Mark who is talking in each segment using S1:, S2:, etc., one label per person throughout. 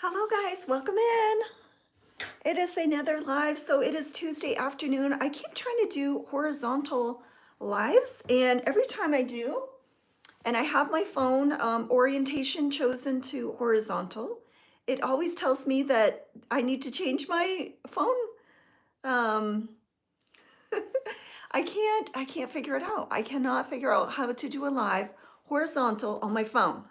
S1: Hello guys, welcome in. It is another live, so it is Tuesday afternoon. I keep trying to do horizontal lives, and every time I do, and I have my phone orientation chosen to horizontal, it always tells me that I need to change my phone. Um, I can't figure it out. I cannot figure out how to do a live horizontal on my phone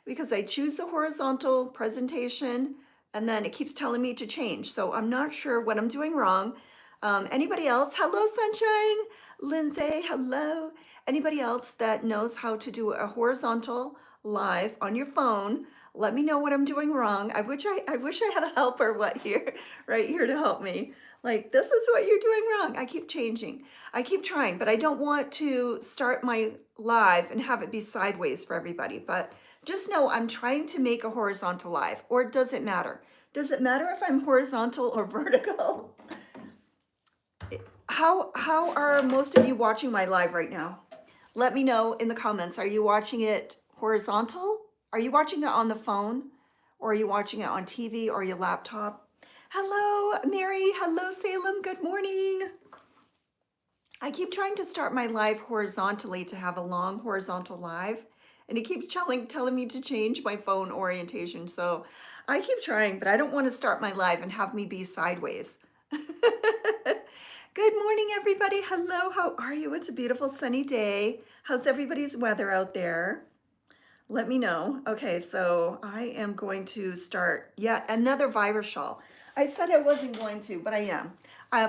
S1: because I choose the horizontal presentation and then it keeps telling me to change. So I'm not sure what I'm doing wrong. Anybody else? Hello, Sunshine. Lindsay, hello. Anybody else that knows how to do a horizontal live on your phone? Let me know what I'm doing wrong. I wish I had a helper right here to help me. Like, this is what you're doing wrong. I keep changing. I keep trying, but I don't want to start my live and have it be sideways for everybody. But just know I'm trying to make a horizontal live, or does it matter? Does it matter if I'm horizontal or vertical? How are most of you watching my live right now? Let me know in the comments. Are you watching it horizontal? Are you watching it on the phone? Or are you watching it on TV or your laptop? Hello, Mary. Hello, Salem. Good morning. I keep trying to start my live horizontally to have a long horizontal live, and it keeps telling me to change my phone orientation. So I keep trying, but I don't want to start my live and have me be sideways. Good morning, everybody. Hello, how are you? It's a beautiful sunny day. How's everybody's weather out there? Let me know. Okay, so I am going to start yet another virus shawl. I said I wasn't going to, but I am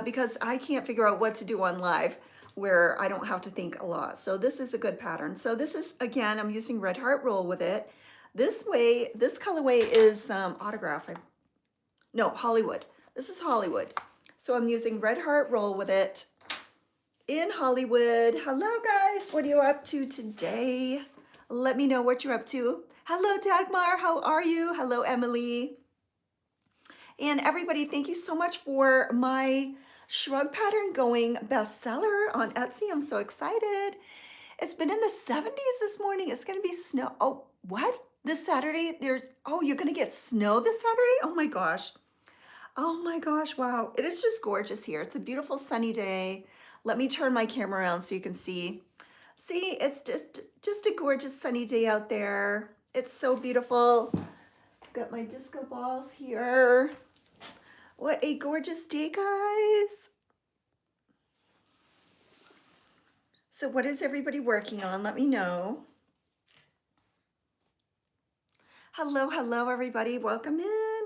S1: because I can't figure out what to do on live where I don't have to think a lot. So this is a good pattern. So this is, again, I'm using Red Heart Roll with it. This colorway is Autograph. No, Hollywood. This is Hollywood. So I'm using Red Heart Roll with it in Hollywood. Hello, guys. What are you up to today? Let me know what you're up to. Hello, Dagmar. How are you? Hello, Emily. And everybody, thank you so much for my shrug pattern going bestseller on Etsy. I'm so excited. It's been in the 70s this morning. It's going to be snow. Oh, what? This Saturday, you're going to get snow this Saturday? Oh my gosh. Oh my gosh, wow. It is just gorgeous here. It's a beautiful sunny day. Let me turn my camera around so you can see. See, it's just a gorgeous sunny day out there. It's so beautiful. Got my disco balls here. What a gorgeous day, guys. So what is everybody working on? Let me know. Hello, hello, everybody. Welcome in.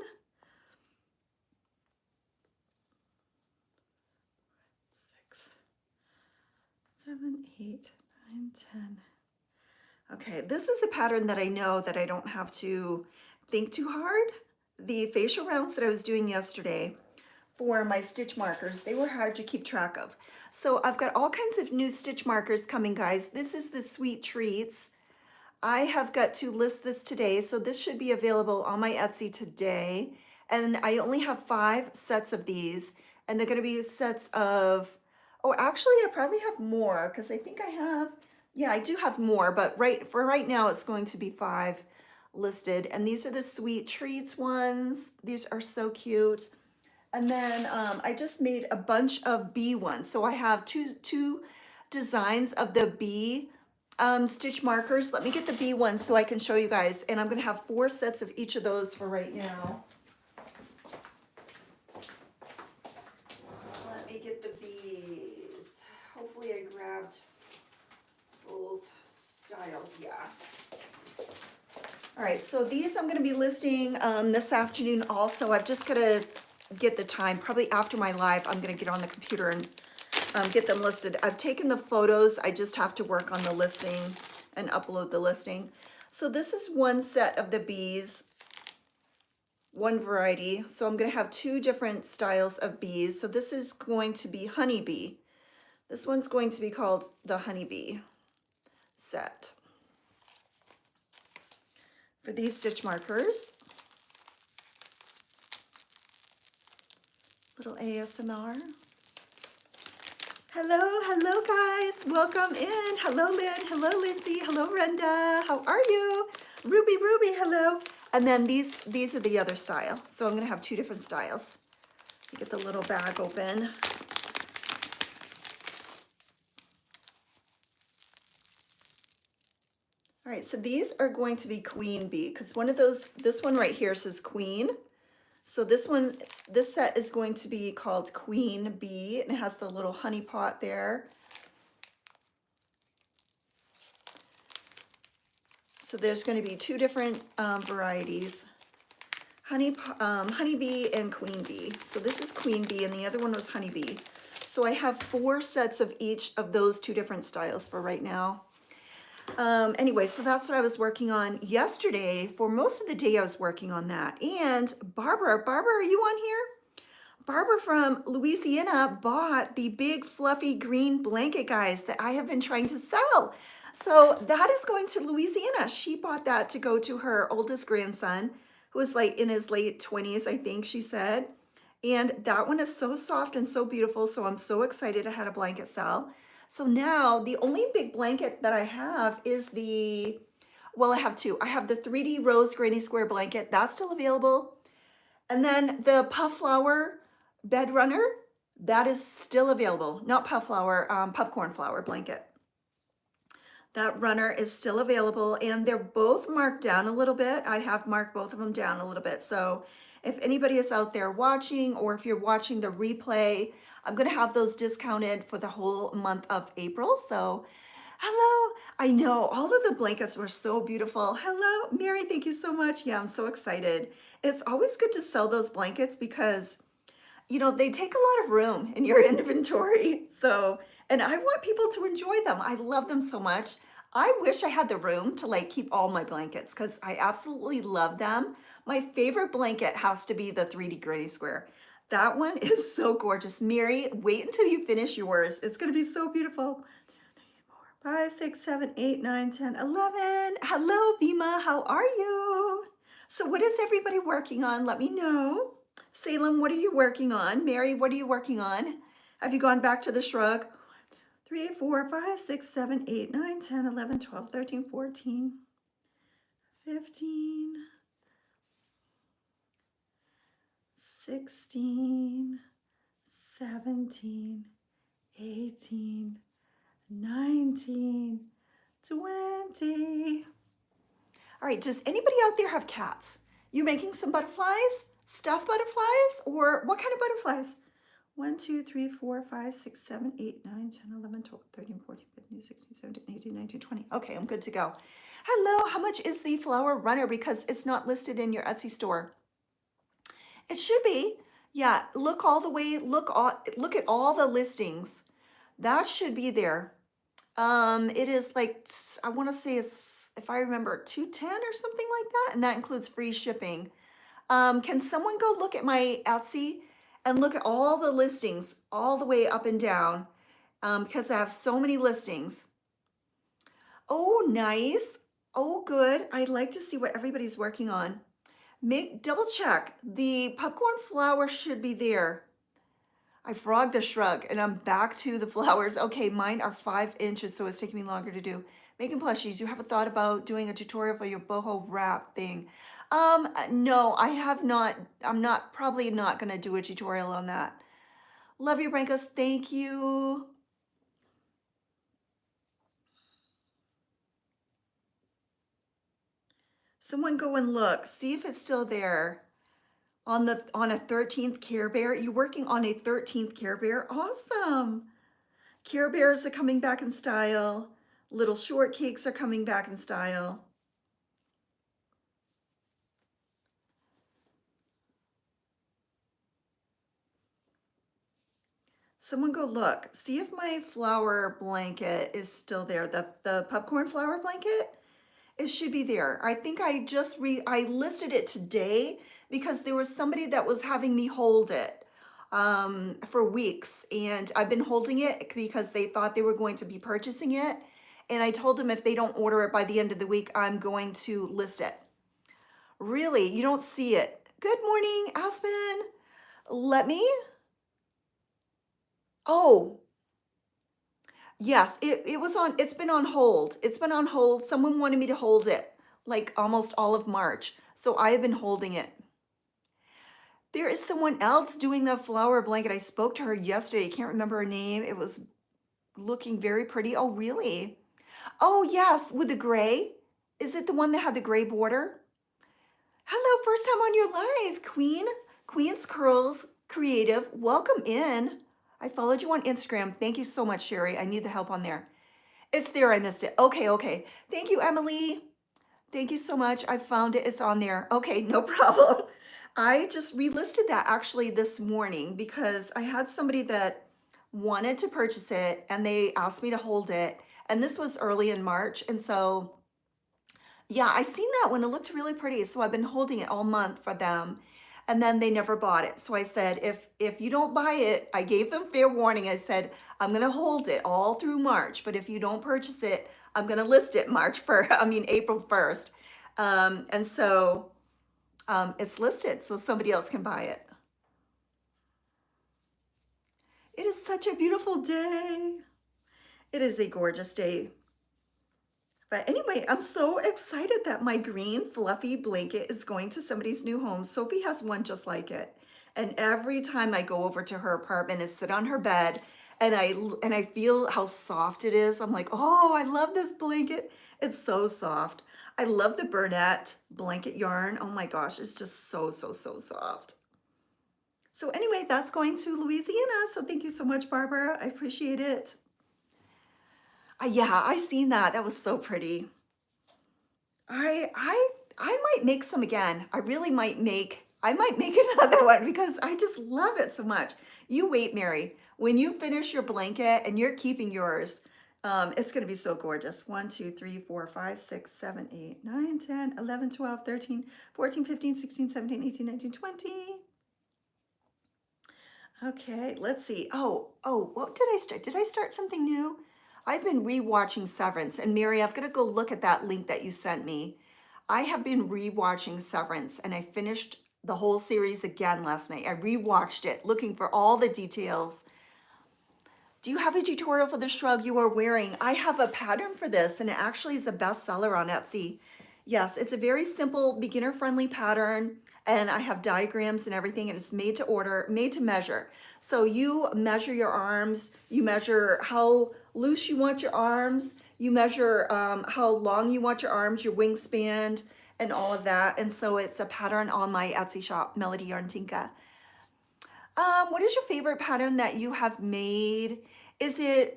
S1: 6, 7, 8, 9, 10. Okay, this is a pattern that I know that I don't have to think too hard. The facial rounds that I was doing yesterday for my stitch markers, they were hard to keep track of. So I've got all kinds of new stitch markers coming, guys. This is the Sweet Treats. I have got to list this today, so this should be available on my Etsy today. And I only have 5 sets of these, and they're gonna be sets of, oh, actually I probably have more, because I think I have, yeah, I do have more, but for right now, it's going to be 5 listed. And these are the Sweet Treats ones. These are so cute. And then I just made a bunch of bee ones. So I have two designs of the bee stitch markers. Let me get the bee ones so I can show you guys. And I'm gonna have 4 sets of each of those for right now. Let me get the bees. Hopefully I grabbed both styles, yeah. All right, so these I'm gonna be listing this afternoon also. I've just gotta get the time, probably after my live, I'm gonna get on the computer and get them listed. I've taken the photos, I just have to work on the listing and upload the listing. So this is one set of the bees, one variety. So I'm gonna have 2 different styles of bees. So this is going to be honeybee. This one's going to be called the honeybee set. For these stitch markers, little ASMR. Hello guys, welcome in. Hello Lynn, hello Lindsay, hello Brenda, how are you? Ruby, hello. And then these are the other style. So I'm gonna have two different styles. Get the little bag open. All right, so these are going to be queen bee because one of those, this one right here says queen. So this one, this set is going to be called queen bee, and it has the little honey pot there. So there's going to be two different varieties, honeybee and queen bee. So this is queen bee, and the other one was honeybee. So I have 4 sets of each of those two different styles for right now. Anyway, so that's what I was working on yesterday. For most of the day, I was working on that. And Barbara, are you on here? Barbara from Louisiana bought the big fluffy green blanket, guys, that I have been trying to sell. So that is going to Louisiana. She bought that to go to her oldest grandson, who was like in his late 20s, I think she said. And that one is so soft and so beautiful. So I'm so excited I had a blanket sell. So now the only big blanket that I have is the, well, I have 2. I have the 3D Rose Granny Square blanket. That's still available. And then the Puff Flower Bed Runner, that is still available. Not puff flower, popcorn flower blanket. That runner is still available, and they're both marked down a little bit. I have marked both of them down a little bit. So if anybody is out there watching, or if you're watching the replay, I'm going to have those discounted for the whole month of April. So hello. I know all of the blankets were so beautiful. Hello, Mary. Thank you so much. Yeah, I'm so excited. It's always good to sell those blankets because, you know, they take a lot of room in your inventory. So, and I want people to enjoy them. I love them so much. I wish I had the room to like keep all my blankets because I absolutely love them. My favorite blanket has to be the 3D Granny Square. That one is so gorgeous. Mary, wait until you finish yours. It's going to be so beautiful. 5, 6, 7, 8, 9, 10, 11. Hello, Bima. How are you? So what is everybody working on? Let me know. Salem, what are you working on? Mary, what are you working on? Have you gone back to the shrug? 3, 4, 5, 6, 7, 8, 9, 10, 11, 12, 13, 14, 15, 16, 17, 18, 19, 20. All right, does anybody out there have cats? You making some butterflies? Stuffed butterflies? Or what kind of butterflies? 1, 2, 3, 4, 5, 6, 7, 8, 9, 10, 11, 12, 13, 14, 15, 16, 17, 18, 19, 20. Okay, I'm good to go. Hello, how much is the flower runner? Because it's not listed in your Etsy store. It should be. Yeah, look all the way, look at all the listings. That should be there. It is like, I want to say it's, if I remember, 210 or something like that, and that includes free shipping. Can someone go look at my Etsy and look at all the listings all the way up and down, because I have so many listings. Oh, nice. Oh, good. I'd like to see what everybody's working on. Double check. The popcorn flower should be there. I frogged the shrug and I'm back to the flowers. Okay, mine are 5 inches, so it's taking me longer to do. Making plushies, you have a thought about doing a tutorial for your boho wrap thing? No, I have not. I'm probably not gonna do a tutorial on that. Love you, Brancos. Thank you. Someone go and look. See if it's still there. On a 13th Care Bear. You're working on a 13th Care Bear. Awesome. Care Bears are coming back in style. Little shortcakes are coming back in style. Someone go look. See if my flower blanket is still there. The popcorn flower blanket. It should be there. I think I just I listed it today because there was somebody that was having me hold it for weeks, and I've been holding it because they thought they were going to be purchasing it, and I told them if they don't order it by the end of the week, I'm going to list it. Really, you don't see it. Good morning, Aspen. Let me. Oh, yes, it was on, it's been on hold. It's been on hold. Someone wanted me to hold it like almost all of March. So I have been holding it. There is someone else doing the flower blanket. I spoke to her yesterday. I can't remember her name. It was looking very pretty. Oh, really? Oh, yes, with the gray. Is it the one that had the gray border? Hello, first time on your live, Queen. Queen's Curls Creative. Welcome in. I followed you on Instagram. Thank you so much, Sherry. I need the help on there. It's there. I missed it. Okay, okay. Thank you, Emily. Thank you so much. I found it. It's on there. Okay, no problem. I just relisted that actually this morning because I had somebody that wanted to purchase it and they asked me to hold it. And this was early in March. And so, yeah, I seen that one. It looked really pretty. So I've been holding it all month for them. And then they never bought it. So I said, if you don't buy it, I gave them fair warning. I said, I'm going to hold it all through March. But if you don't purchase it, I'm going to list it March 1st, I mean, April 1st. And so it's listed so somebody else can buy it. It is such a beautiful day. It is a gorgeous day. But anyway, I'm so excited that my green fluffy blanket is going to somebody's new home. Sophie has one just like it. And every time I go over to her apartment and sit on her bed and I feel how soft it is, I'm like, oh, I love this blanket. It's so soft. I love the Burnett blanket yarn. Oh my gosh, it's just so, so, so soft. So anyway, that's going to Louisiana. So thank you so much, Barbara. I appreciate it. Yeah, I seen that. That was so pretty. I I I might make some again. I might make another one because I just love it so much. You wait, Mary. When you finish your blanket and you're keeping yours, it's going to be so gorgeous. 1, 2, 3, 4, 5, 6, 7, 8, 9, 10, 11, 12, 13, 14, 15, 16, 17, 18, 19, 20. Okay, let's see. Oh, what did I start? Did I start something new? I've been rewatching Severance, and Mary, I've got to go look at that link that you sent me. I have been rewatching Severance, and I finished the whole series again last night. I rewatched it, looking for all the details. Do you have a tutorial for the shrug you are wearing? I have a pattern for this, and it actually is a bestseller on Etsy. Yes, it's a very simple, beginner-friendly pattern, and I have diagrams and everything, and it's made to order, made to measure. So you measure your arms, you measure how loose you want your arms, you measure how long you want your arms, your wingspan, and all of that. And so it's a pattern on my Etsy shop, Melody Yarn Tinka. What is your favorite pattern that you have made? Is it,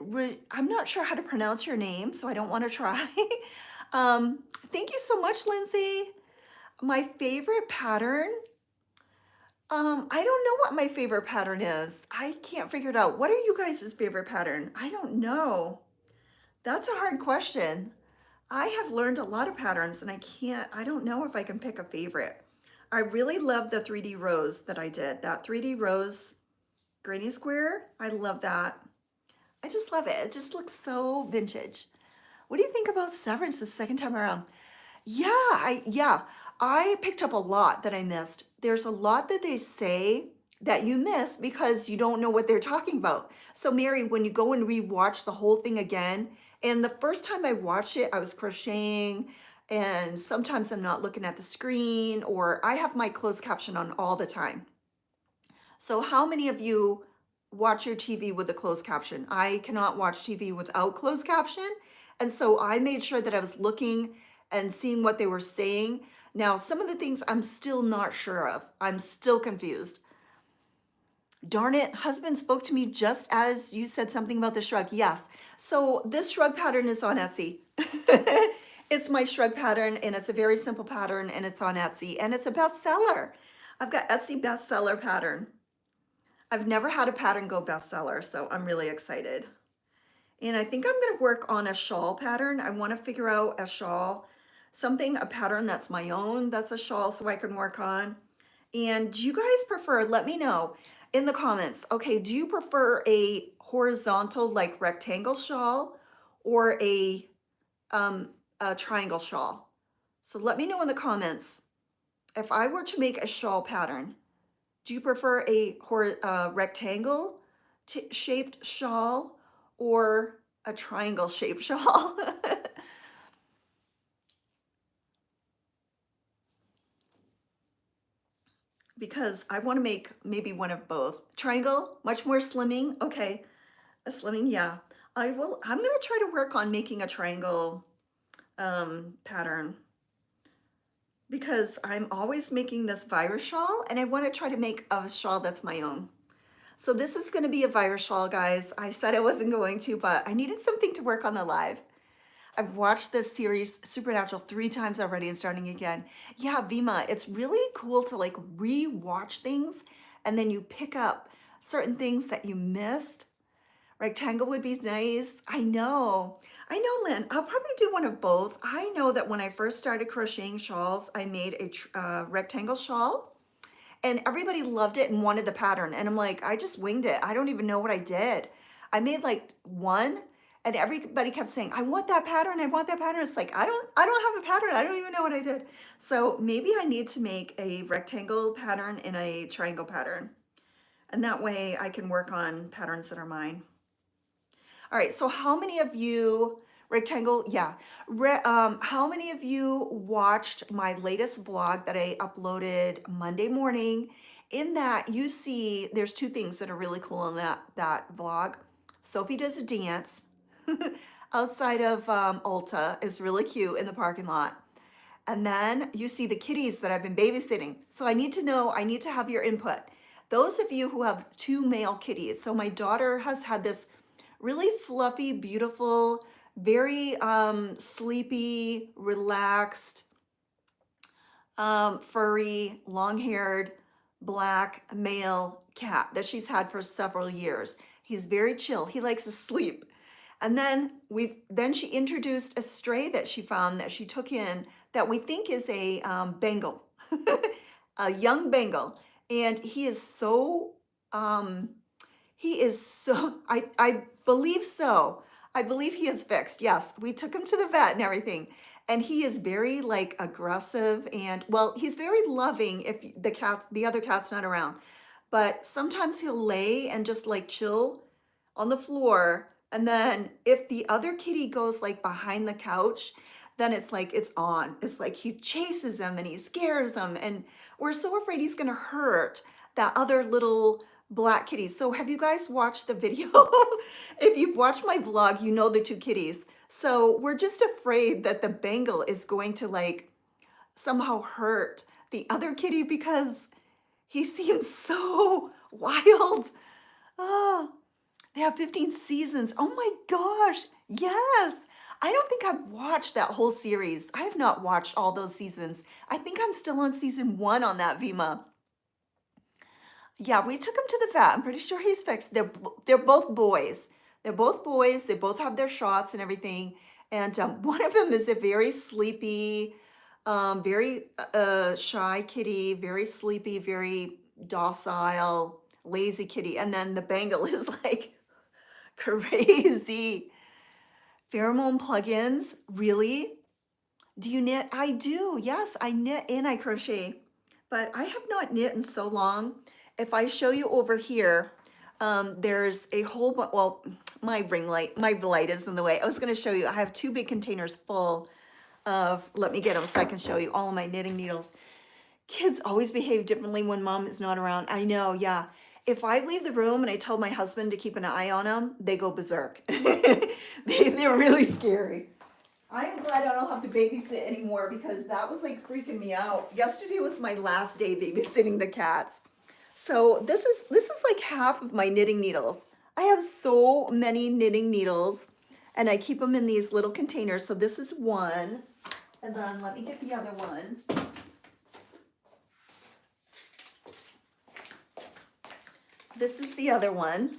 S1: I'm not sure how to pronounce your name, so I don't want to try. Thank you so much, Lindsay. My favorite pattern, I don't know what my favorite pattern is. I can't figure it out. What are you guys' favorite pattern? I don't know. That's a hard question. I have learned a lot of patterns and I don't know if I can pick a favorite. I really love the 3D rose that I did. That 3D rose granny square, I love that. I just love it. It just looks so vintage. What do you think about Severance the second time around? Yeah, I picked up a lot that I missed. There's a lot that they say that you miss because you don't know what they're talking about. So Mary, when you go and rewatch the whole thing again, and the first time I watched it, I was crocheting, and sometimes I'm not looking at the screen, or I have my closed caption on all the time. So how many of you watch your TV with a closed caption? I cannot watch TV without closed caption. And so I made sure that I was looking and seeing what they were saying. Now, some of the things I'm still not sure of. I'm still confused. Darn it, husband spoke to me just as you said something about the shrug. Yes. So this shrug pattern is on Etsy. It's my shrug pattern, and it's a very simple pattern, and it's on Etsy, and it's a bestseller. I've got Etsy bestseller pattern. I've never had a pattern go bestseller, so I'm really excited. And I think I'm going to work on a shawl pattern. I want to figure out a shawl, a pattern that's my own, that's a shawl so I can work on. And do you guys prefer, let me know in the comments, okay, do you prefer a horizontal like rectangle shawl or a triangle shawl? So let me know in the comments. If I were to make a shawl pattern, do you prefer a rectangle shaped shawl or a triangle shaped shawl? because I want to make maybe one of both. Triangle, much more slimming. Okay, a slimming, yeah. I'm going to try to work on making a triangle pattern because I'm always making this virus shawl and I want to try to make a shawl that's my own. So this is going to be a virus shawl, guys. I said I wasn't going to, but I needed something to work on the live. I've watched this series, Supernatural, 3 times already and starting again. Yeah, Vima, it's really cool to like re-watch things and then you pick up certain things that you missed. Rectangle would be nice. I know, Lynn. I'll probably do one of both. I know that when I first started crocheting shawls, I made a rectangle shawl and everybody loved it and wanted the pattern. And I'm like, I just winged it. I don't even know what I did. I made like one and everybody kept saying, I want that pattern. I want that pattern. It's like, I don't have a pattern. I don't even know what I did. So maybe I need to make a rectangle pattern and a triangle pattern. And that way I can work on patterns that are mine. All right, so how many of you, rectangle, yeah. How many of you watched my latest vlog that I uploaded Monday morning? In that you see, there's 2 things that are really cool in that vlog. Sophie does a dance outside of Ulta. It's really cute in the parking lot. And then you see the kitties that I've been babysitting. So I need to have your input. Those of you who have 2 male kitties. So my daughter has had this really fluffy, beautiful, very sleepy, relaxed, furry, long-haired, black male cat that she's had for several years. He's very chill. He likes to sleep. And then she introduced a stray that she found that she took in that we think is a Bengal, a young Bengal. And I believe so. I believe he is fixed. Yes, we took him to the vet and everything. And he is very like aggressive and well, he's very loving if the other cat's not around. But sometimes he'll lay and just like chill on the floor. And then if the other kitty goes like behind the couch, then it's like it's on. It's like he chases them and he scares them. And we're so afraid he's gonna hurt that other little black kitty. So have you guys watched the video? If you've watched my vlog, you know the 2 kitties. So we're just afraid that the Bengal is going to like somehow hurt the other kitty because he seems so wild. Oh, they have 15 seasons. Oh my gosh. Yes. I don't think I've watched that whole series. I have not watched all those seasons. I think I'm still on season 1 on that, Vima. Yeah, we took him to the vet. I'm pretty sure he's fixed. They're both boys. They're both boys. They both have their shots and everything. And one of them is a very sleepy, very shy kitty, very sleepy, very docile, lazy kitty. And then the Bengal is like crazy. Pheromone plugins, really? Do you knit? I do. Yes, I knit and I crochet, but I have not knit in so long. If I show you over here, there's a whole bunch, well, my light is in the way. I was going to show you, I have 2 big containers full of, let me get them so I can show you all of my knitting needles. Kids always behave differently when mom is not around. I know, yeah. If I leave the room and I tell my husband to keep an eye on them, they go berserk. They're really scary. I'm glad I don't have to babysit anymore because that was like freaking me out. Yesterday was my last day babysitting the cats. So this is like half of my knitting needles. I have so many knitting needles and I keep them in these little containers. So this is one, and then let me get the other one. This is the other one.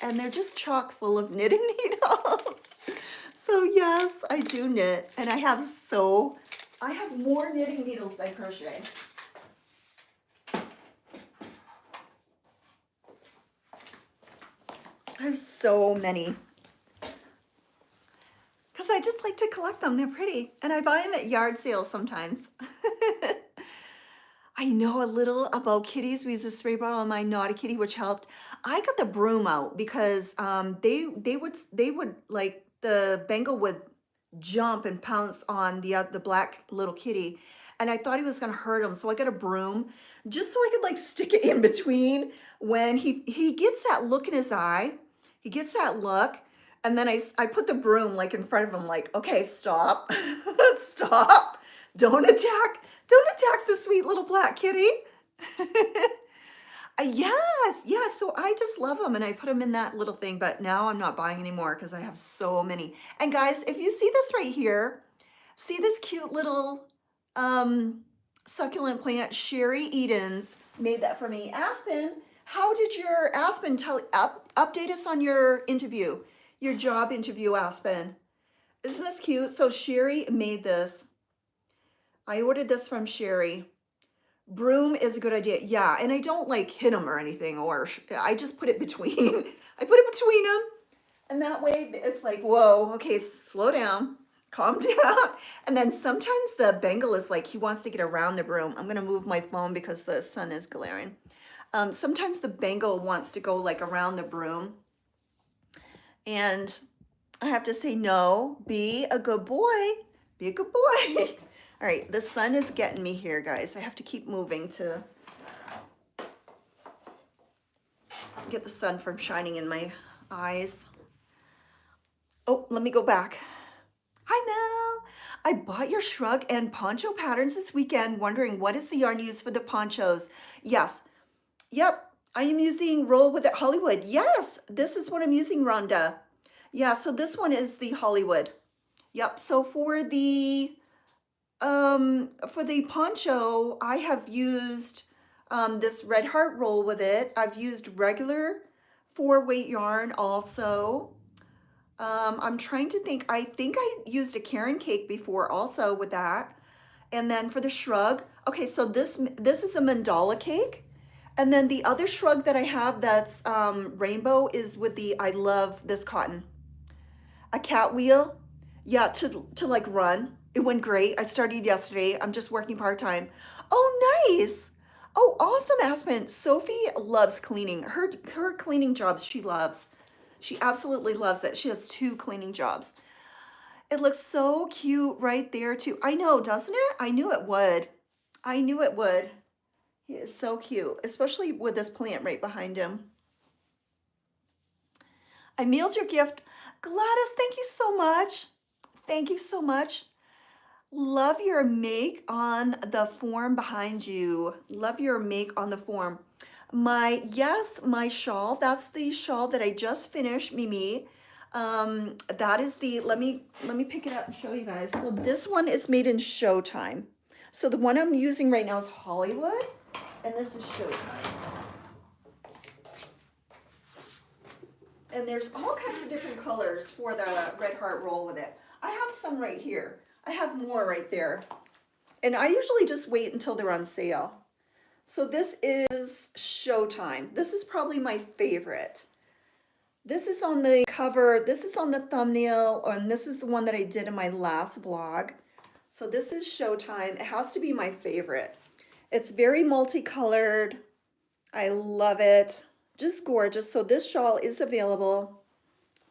S1: And they're just chock full of knitting needles. So yes, I do knit, and I have more knitting needles than crochet. I have so many. Because I just like to collect them, they're pretty. And I buy them at yard sales sometimes. I know a little about kitties. We used a spray bottle on my naughty kitty, which helped. I got the broom out because they would like the Bengal would jump and pounce on the black little kitty, and I thought he was gonna hurt him, so I got a broom just so I could like stick it in between when he gets that look in his eye. He gets that look, and then I put the broom like in front of him, like, okay, stop, stop, don't attack the sweet little black kitty. Yes, yes. So I just love them and I put them in that little thing, but now I'm not buying anymore because I have so many. And guys, if you see this right here, see this cute little um, succulent plant, Sherry Edens made that for me. Aspen, how did your Aspen update us on your interview, your job interview, Aspen? Isn't this cute? So Sherry made this. I ordered this from Sherry. Broom is a good idea. Yeah, and I don't like hit them or anything, or I just put it between. I put it between them, and that way it's like, whoa, okay, slow down, calm down. And then sometimes the Bengal is like, he wants to get around the broom. I'm gonna move my phone because the sun is glaring. Sometimes the Bengal wants to go like around the broom, and I have to say, no, be a good boy, be a good boy. All right, the sun is getting me here, guys. I have to keep moving to get the sun from shining in my eyes. Oh, let me go back. Hi, Mel. I bought your shrug and poncho patterns this weekend, wondering what is the yarn used for the ponchos? Yes. Yep, I am using Roll With It Hollywood. Yes, this is what I'm using, Rhonda. Yeah, so this one is the Hollywood. Yep, so for the poncho, I have used this Red Heart Roll With It. I've used regular 4-weight yarn also. I'm trying to think. I think I used a Karen cake before also with that. And then for the shrug, okay, so this is a mandala cake. And then the other shrug that I have that's rainbow is with the I Love This Cotton. A cat wheel, yeah, to like run. It went great. I started yesterday. I'm just working part-time. Oh, nice. Oh, awesome, Aspen. Sophie loves cleaning. Her cleaning jobs she loves. She absolutely loves it. She has 2 cleaning jobs. It looks so cute right there too. I know, doesn't it? I knew it would. I knew it would. He is so cute, especially with this plant right behind him. I mailed your gift. Gladys, thank you so much. Thank you so much. Love your make on the form behind you. Love your make on the form. My shawl, that's the shawl that I just finished, Mimi. That is the, let me pick it up and show you guys. So this one is made in Showtime. So the one I'm using right now is Hollywood, and this is Showtime. And there's all kinds of different colors for the Red Heart Roll With It. I have some right here. I have more right there. And I usually just wait until they're on sale. So this is Showtime. This is probably my favorite. This is on the cover, this is on the thumbnail, and this is the one that I did in my last vlog. So this is Showtime. It has to be my favorite. It's very multicolored. I love it. Just gorgeous. So this shawl is available.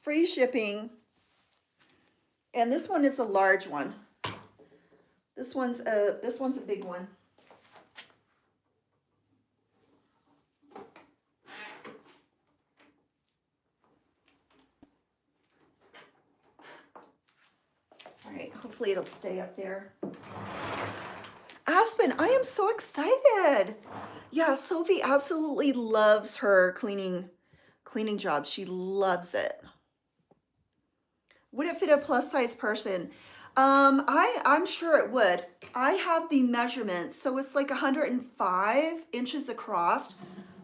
S1: Free shipping. And this one is a large one. This one's a big one. All right, hopefully it'll stay up there. Aspen, I am so excited. Yeah, Sophie absolutely loves her cleaning job. She loves it. Would it fit a plus size person? I'm sure it would. I have the measurements, so it's like 105 inches across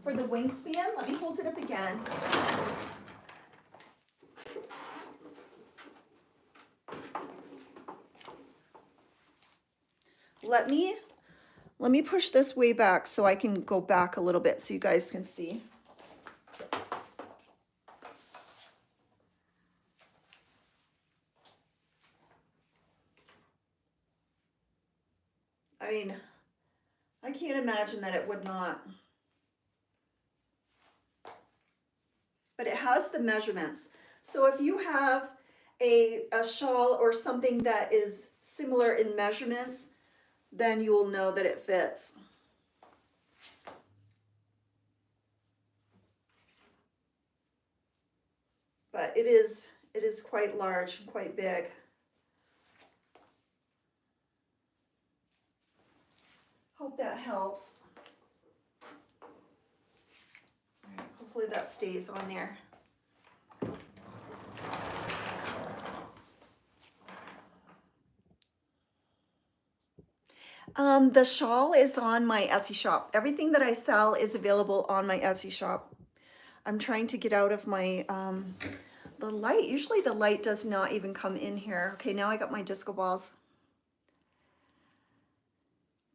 S1: for the wingspan. Let me hold it up again. Let me push this way back so I can go back a little bit so you guys can see. I mean, I can't imagine that it would not. But it has the measurements. So if you have a shawl or something that is similar in measurements, then you will know that it fits. But it is quite large, quite big. Hope that helps. All right, hopefully that stays on there. The shawl is on my Etsy shop. Everything that I sell is available on my Etsy shop. I'm trying to get out of my, the light. Usually the light does not even come in here. Okay, now I got my disco balls.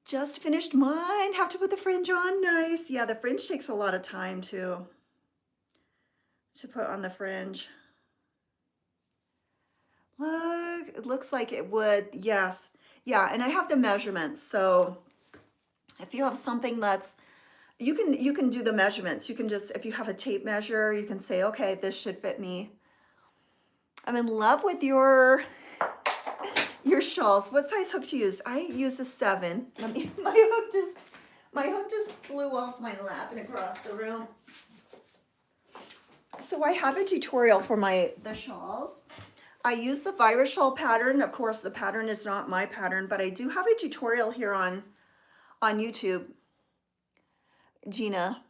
S1: Just finished mine. Have to put the fringe on. Nice. Yeah, the fringe takes a lot of time to put on the fringe. Look, it looks like it would. Yes. Yeah, and I have the measurements. So if you have something that's, you can do the measurements. You can just, if you have a tape measure, you can say, okay, this should fit me. I'm in love with your shawls. What size hook to use? I use a 7. My hook just flew off my lap and across the room. So I have a tutorial for the shawls. I use the virus shawl pattern. Of course, the pattern is not my pattern, but I do have a tutorial here on YouTube. Gina.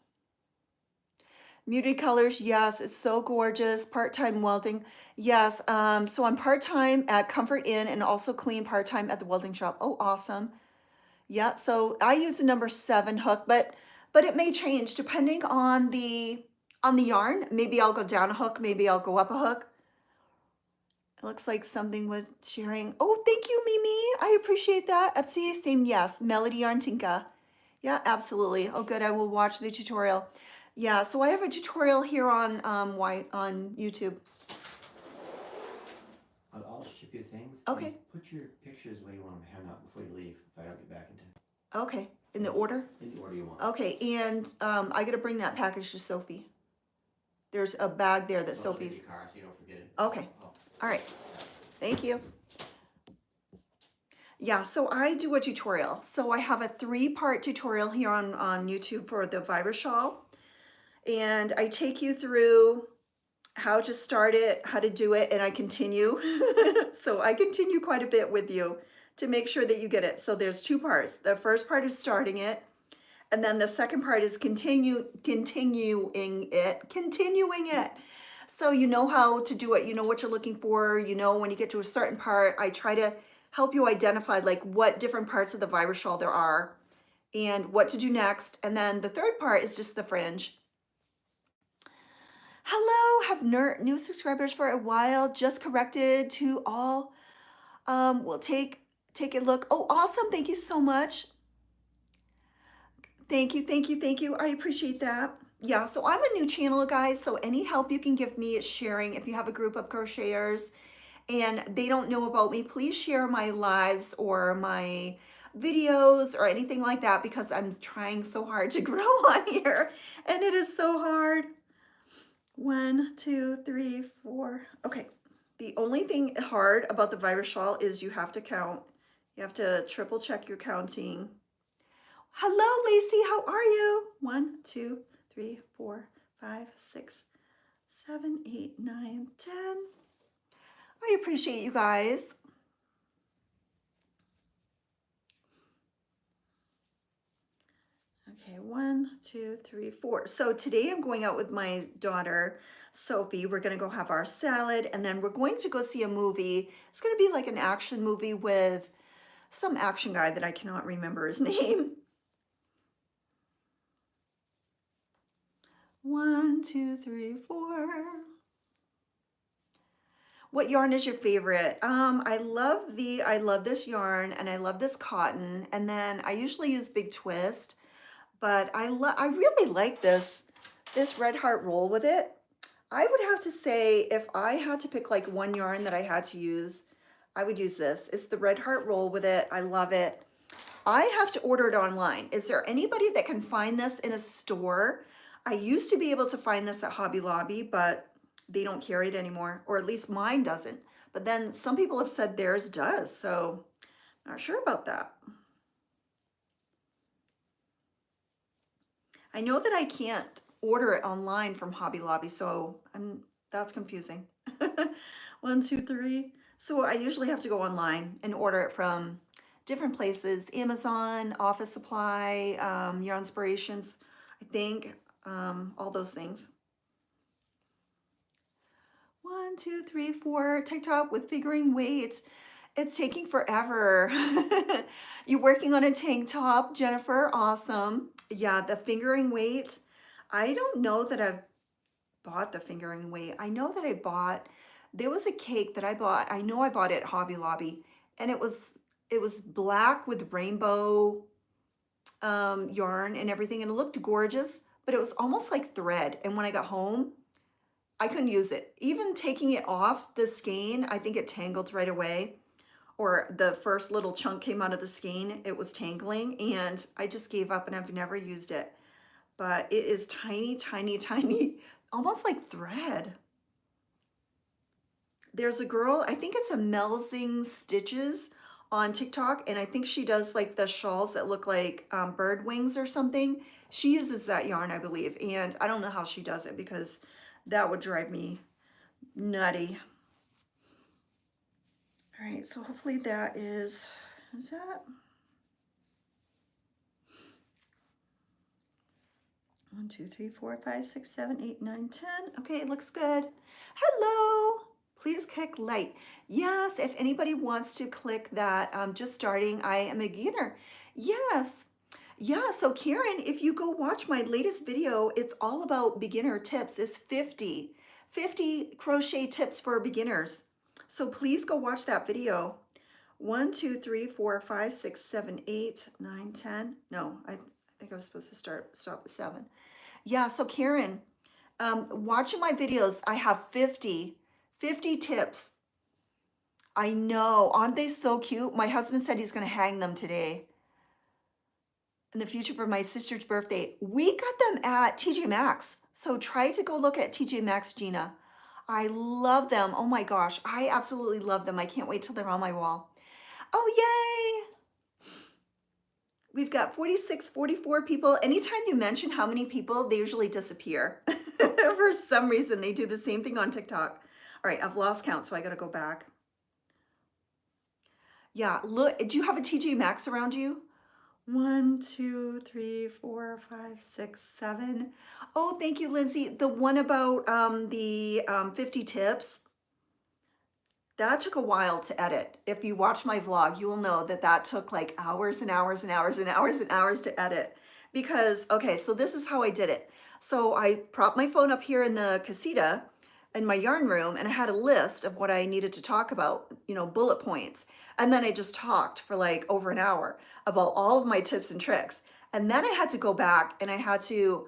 S1: Muted colors, yes, it's so gorgeous. Part-time welding, yes. So I'm part-time at Comfort Inn and also clean part-time at the welding shop. Oh, awesome. Yeah, so I use the number 7 hook, but it may change depending on the yarn. Maybe I'll go down a hook, maybe I'll go up a hook. It looks like something with sharing. Oh, thank you, Mimi. I appreciate that. Etsy, same, yes. Melody Yarn Tinka. Yeah, absolutely. Oh, good. I will watch the tutorial. Yeah, so I have a tutorial here on YouTube.
S2: I'll ship you things.
S1: Okay.
S2: Put your pictures where you want them to hang out before you leave. If I don't get back into.
S1: Okay, in the order.
S2: In the order you want.
S1: Okay, and I gotta bring that package to Sophie. There's a bag there that Sophie's.
S2: In your car, so you don't forget it.
S1: Okay. All right. Thank you. Yeah, so I do a tutorial. So I have a 3-part tutorial here on YouTube for the virus shawl. And I take you through how to start it, how to do it, and I continue. So I continue quite a bit with you to make sure that you get it. So there's 2 parts. The first part is starting it, and then the second part is continuing it. So you know how to do it, you know what you're looking for, you know when you get to a certain part. I try to help you identify like what different parts of the virus shawl there are and what to do next. And then the third part is just the fringe. Hello, have new subscribers for a while, just corrected to all. We'll take a look. Oh, awesome, thank you so much. Thank you. I appreciate that. Yeah, so I'm a new channel, guys, so any help you can give me is sharing. If you have a group of crocheters and they don't know about me, please share my lives or my videos or anything like that, because I'm trying so hard to grow on here and it is so hard. 1, 2, 3, 4. Okay, the only thing hard about the virus shawl is you have to count. You have to triple check your counting. Hello, Lacey, how are you? 1, 2, 3, 4, 5, 6, 7, 8, 9, 10. I appreciate you guys. Okay, 1, 2, 3, 4. So today I'm going out with my daughter, Sophie. We're gonna go have our salad, and then we're going to go see a movie. It's gonna be like an action movie with some action guy that I cannot remember his name. 1, 2, 3, 4. What yarn is your favorite? I love this yarn, and I love this cotton, and then I usually use Big Twist, but I really like this Red Heart roll with it. I would have to say if I had to pick like one yarn that I had to use, I would use this. It's the Red Heart roll with it. I love it. I have to order it online. Is there anybody that can find this in a store? I used to be able to find this at Hobby Lobby, but they don't carry it anymore, or at least mine doesn't. But then some people have said theirs does, so not sure about that. I know that I can't order it online from Hobby Lobby, so that's confusing. 1, 2, 3. So I usually have to go online and order it from different places, Amazon, Office Supply, Your Inspirations, I think, all those things. 1, 2, 3, 4. TikTok with figuring weight. It's taking forever. You working on a tank top, Jennifer? Awesome. Yeah, the fingering weight. I don't know that I've bought the fingering weight. I know that there was a cake that I bought. I know I bought it at Hobby Lobby, and it was black with rainbow yarn and everything, and it looked gorgeous, but it was almost like thread. And when I got home, I couldn't use it. Even taking it off the skein, I think it tangled right away, or the first little chunk came out of the skein, it was tangling, and I just gave up and I've never used it. But it is tiny, tiny, tiny, almost like thread. There's a girl, I think it's a Melzing Stitches on TikTok, and I think she does like the shawls that look like bird wings or something. She uses that yarn, I believe, and I don't know how she does it because that would drive me nutty. All right, so hopefully that is that? 1, 2, 3, 4, 5, 6, 7, 8, 9, 10. Okay, it looks good. Hello. Please click like. Yes, if anybody wants to click that, just starting, I am a beginner. Yes. Yeah, so Karen, if you go watch my latest video, it's all about beginner tips. It's 50 crochet tips for beginners. So please go watch that video. 1, 2, 3, 4, 5, 6, 7, 8, 9, 10. No, I think I was supposed to stop at 7. Yeah, so Karen, watching my videos, I have 50 tips. I know, aren't they so cute? My husband said he's going to hang them today in the future for my sister's birthday. We got them at TJ Maxx. So try to go look at TJ Maxx, Gina. I love them. Oh my gosh, I absolutely love them. I can't wait till they're on my wall. Oh, yay! We've got 46, 44 people. Anytime you mention how many people, they usually disappear. For some reason, they do the same thing on TikTok. All right, I've lost count, so I gotta go back. Yeah, look, do you have a TJ Maxx around you? 1, 2, 3, 4, 5, 6, 7. Oh, thank you, Lindsay. The one about the 50 tips, that took a while to edit. If you watch my vlog, you will know that that took like hours and hours and hours and hours and hours to edit. Because, okay, so this is how I did it. So I propped my phone up here in the casita in my yarn room, and I had a list of what I needed to talk about, bullet points. And then I just talked for like over an hour about all of my tips and tricks. And then I had to go back and I had to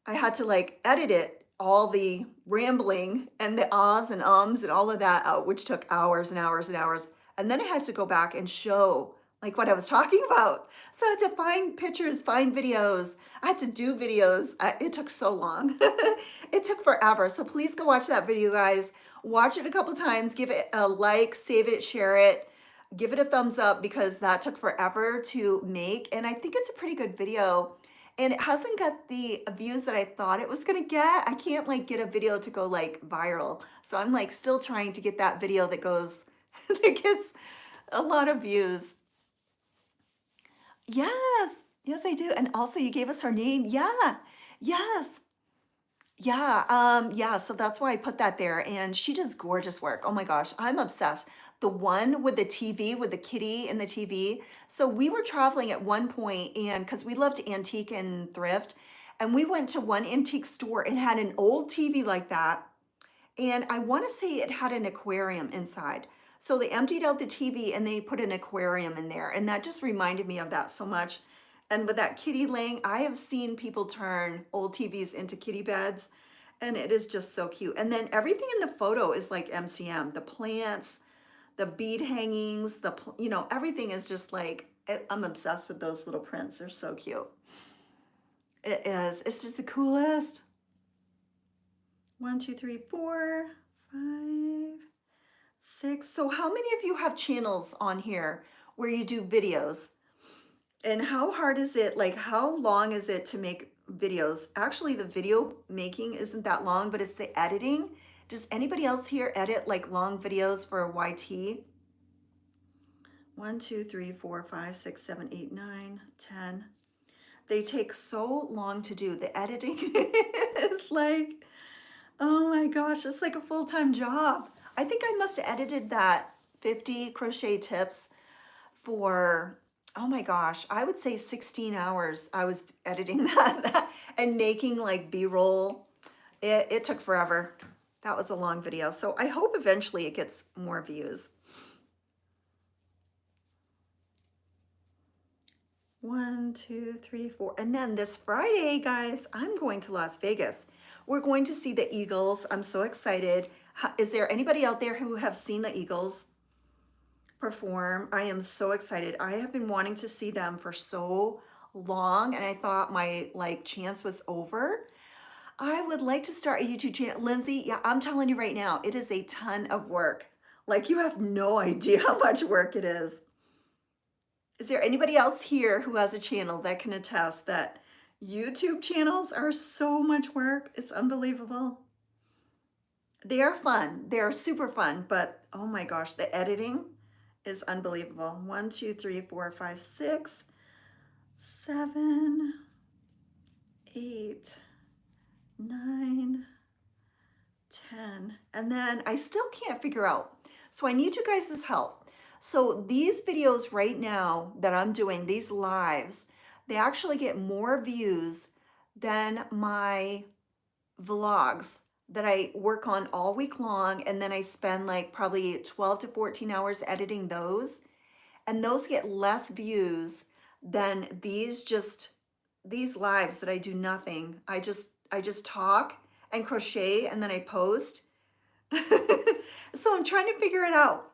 S1: like edit it, all the rambling and the ahs and ums and all of that out, which took hours and hours and hours. And then I had to go back and show like what I was talking about. So I had to find pictures, find videos. I had to do videos. It took so long. It took forever. So please go watch that video, guys. Watch it a couple times, give it a like, save it, share it, give it a thumbs up because that took forever to make. And I think it's a pretty good video. And it hasn't got the views that I thought it was gonna get. I can't like get a video to go like viral. So I'm like still trying to get that video that goes, that gets a lot of views. Yes, yes I do. And also you gave us her name. Yeah, yes. Yeah, so that's why I put that there. And she does gorgeous work. Oh my gosh, I'm obsessed. The one with the TV, with the kitty and the TV. So we were traveling at one point, and because we loved antique and thrift, and we went to one antique store and had an old TV like that. And I want to say it had an aquarium inside. So they emptied out the TV and they put an aquarium in there. And that just reminded me of that so much. And with that kitty laying, I have seen people turn old TVs into kitty beds, and it is just so cute. And then everything in the photo is like MCM, the plants, the bead hangings, everything is just like, I'm obsessed with those little prints. They're so cute. It is. It's just the coolest. 1, 2, 3, 4, 5, 6. So how many of you have channels on here where you do videos? And how hard is it? Like, how long is it to make videos? Actually, the video making isn't that long, but it's the editing. Does anybody else here edit like long videos for a YT? 1, 2, 3, 4, 5, 6, 7, 8, 9, 10. They take so long to do. The editing is like, oh my gosh, it's like a full-time job. I think I must have edited that 50 crochet tips for, oh my gosh, I would say 16 hours. I was editing that and making like B-roll. It took forever. That was a long video. So I hope eventually it gets more views. 1, 2, 3, 4. And then this Friday, guys, I'm going to Las Vegas. We're going to see the Eagles. I'm so excited. Is there anybody out there who have seen the Eagles perform? I am so excited. I have been wanting to see them for so long, and I thought my like chance was over. I would like to start a YouTube channel. Lindsay, yeah, I'm telling you right now, it is a ton of work. Like, you have no idea how much work it is. Is there anybody else here who has a channel that can attest that YouTube channels are so much work? It's unbelievable. They are fun. They are super fun, but oh my gosh, the editing is unbelievable. 1, 2, 3, 4, 5, 6, 7, 8, 9, 10. And then I still can't figure out. So I need you guys' help. So these videos right now that I'm doing, these lives, they actually get more views than my vlogs that I work on all week long. And then I spend like probably 12 to 14 hours editing those. And those get less views than these lives that I do nothing. I just talk and crochet and then I post. So I'm trying to figure it out.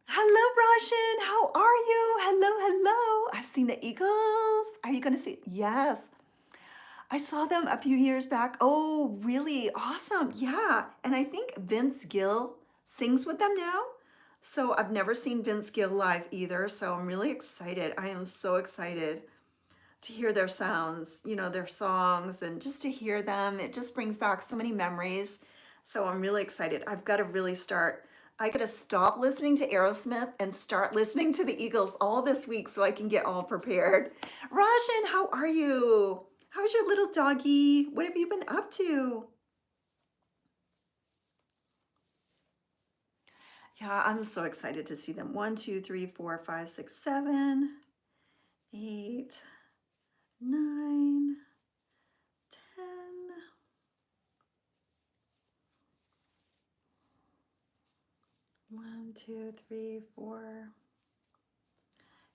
S1: Hello, Roshan. How are you? Hello, hello. I've seen the Eagles. Are you going to see? Yes. I saw them a few years back. Oh, really? Awesome. Yeah. And I think Vince Gill sings with them now. So I've never seen Vince Gill live either. So I'm really excited. I am so excited to hear their sounds, you know, their songs, and just to hear them. It just brings back so many memories. So I'm really excited. I've got to really start. I got to stop listening to Aerosmith and start listening to the Eagles all this week so I can get all prepared. Rajan, how are you? How's your little doggy? What have you been up to? Yeah, I'm so excited to see them. 1, 2, 3, 4, 5, 6, 7, 8, 9, 10. 1, 2, 3, 4.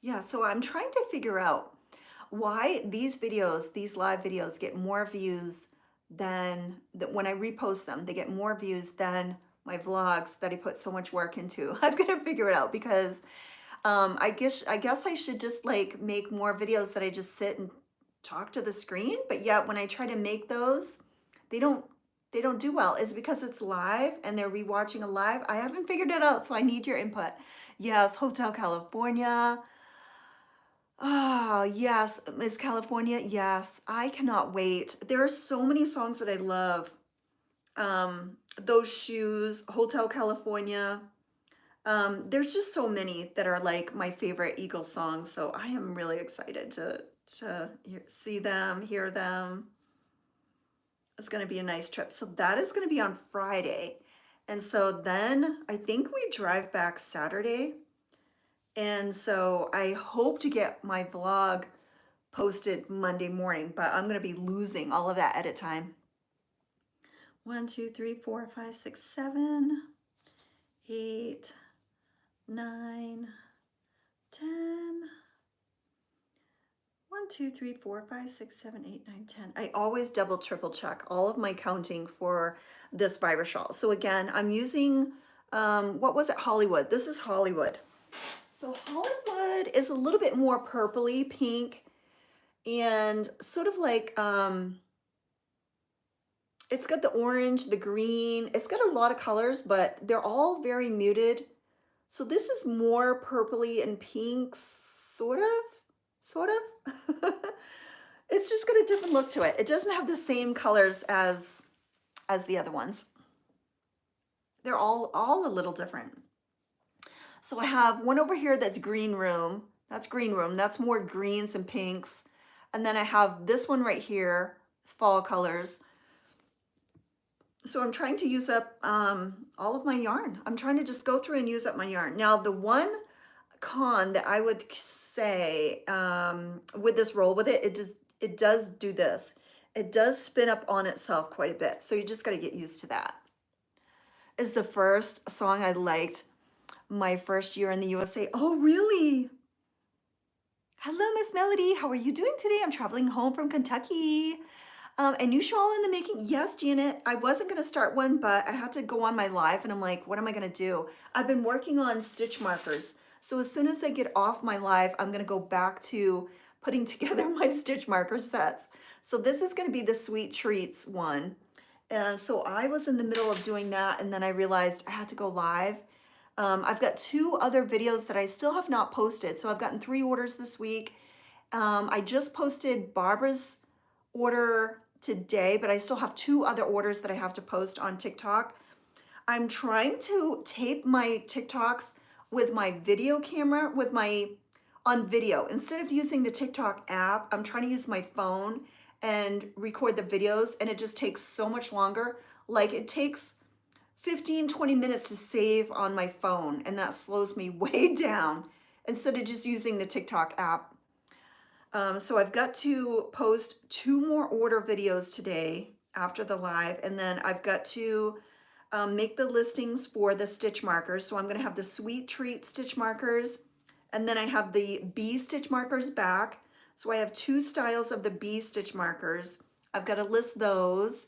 S1: Yeah, so I'm trying to figure out why these videos, these live videos, get more views than when I repost them. They get more views than my vlogs that I put so much work into. I'm gonna figure it out because I guess I should just like make more videos that I just sit and talk to the screen. But yet when I try to make those, they don't they don't do well. Is it because it's live and they're rewatching a live? I haven't figured it out, so I need your input. Yes, Hotel California. Oh, yes, Miss California. Yes, I cannot wait. There are so many songs that I love. Those Shoes, Hotel California. There's just so many that are like my favorite Eagles songs. So I am really excited to see them, hear them. It's going to be a nice trip. So that is going to be on Friday. And so then I think we drive back Saturday. And so I hope to get my vlog posted Monday morning, but I'm going to be losing all of that edit time. 1, 2, 3, 4, 5, 6, 7, 8, 9, 10. 1, 2, 3, 4, 5, 6, 7, 8, 9, 10. I always double, triple check all of my counting for this fiber shawl. So again, I'm using, what was it? Hollywood. This is Hollywood. So Hollywood is a little bit more purpley pink and sort of like, it's got the orange, the green, it's got a lot of colors, but they're all very muted. So this is more purpley and pink, sort of. sort of. It's just got a different look to it. It doesn't have the same colors as the other ones. They're all a little different. So I have one over here that's green room. That's green room. That's more greens and pinks. And then I have this one right here, it's fall colors. So I'm trying to use up all of my yarn. I'm trying to just go through and use up my yarn. Now the one con that I would say with this roll with it, it does do this. It does spin up on itself quite a bit. So you just got to get used to that. Is the first song I liked my first year in the USA. Oh, really? Hello, Miss Melody. How are you doing today? I'm traveling home from Kentucky. A new shawl in the making. Yes, Janet. I wasn't going to start one, but I had to go on my live and I'm like, what am I going to do? I've been working on stitch markers. So as soon as I get off my live, I'm going to go back to putting together my stitch marker sets. So this is going to be the Sweet Treats one. And so I was in the middle of doing that and then I realized I had to go live. I've got 2 other videos that I still have not posted. So I've gotten 3 orders this week. I just posted Barbara's order today, but I still have 2 other orders that I have to post on TikTok. I'm trying to tape my TikToks with my video camera, on video. Instead of using the TikTok app, I'm trying to use my phone and record the videos, and it just takes so much longer. Like it takes 15-20 minutes to save on my phone, and that slows me way down instead of just using the TikTok app. So I've got to post 2 more order videos today after the live, and then I've got to make the listings for the stitch markers. So I'm going to have the Sweet Treat stitch markers, and then I have the bee stitch markers back. So I have 2 styles of the bee stitch markers. I've got to list those.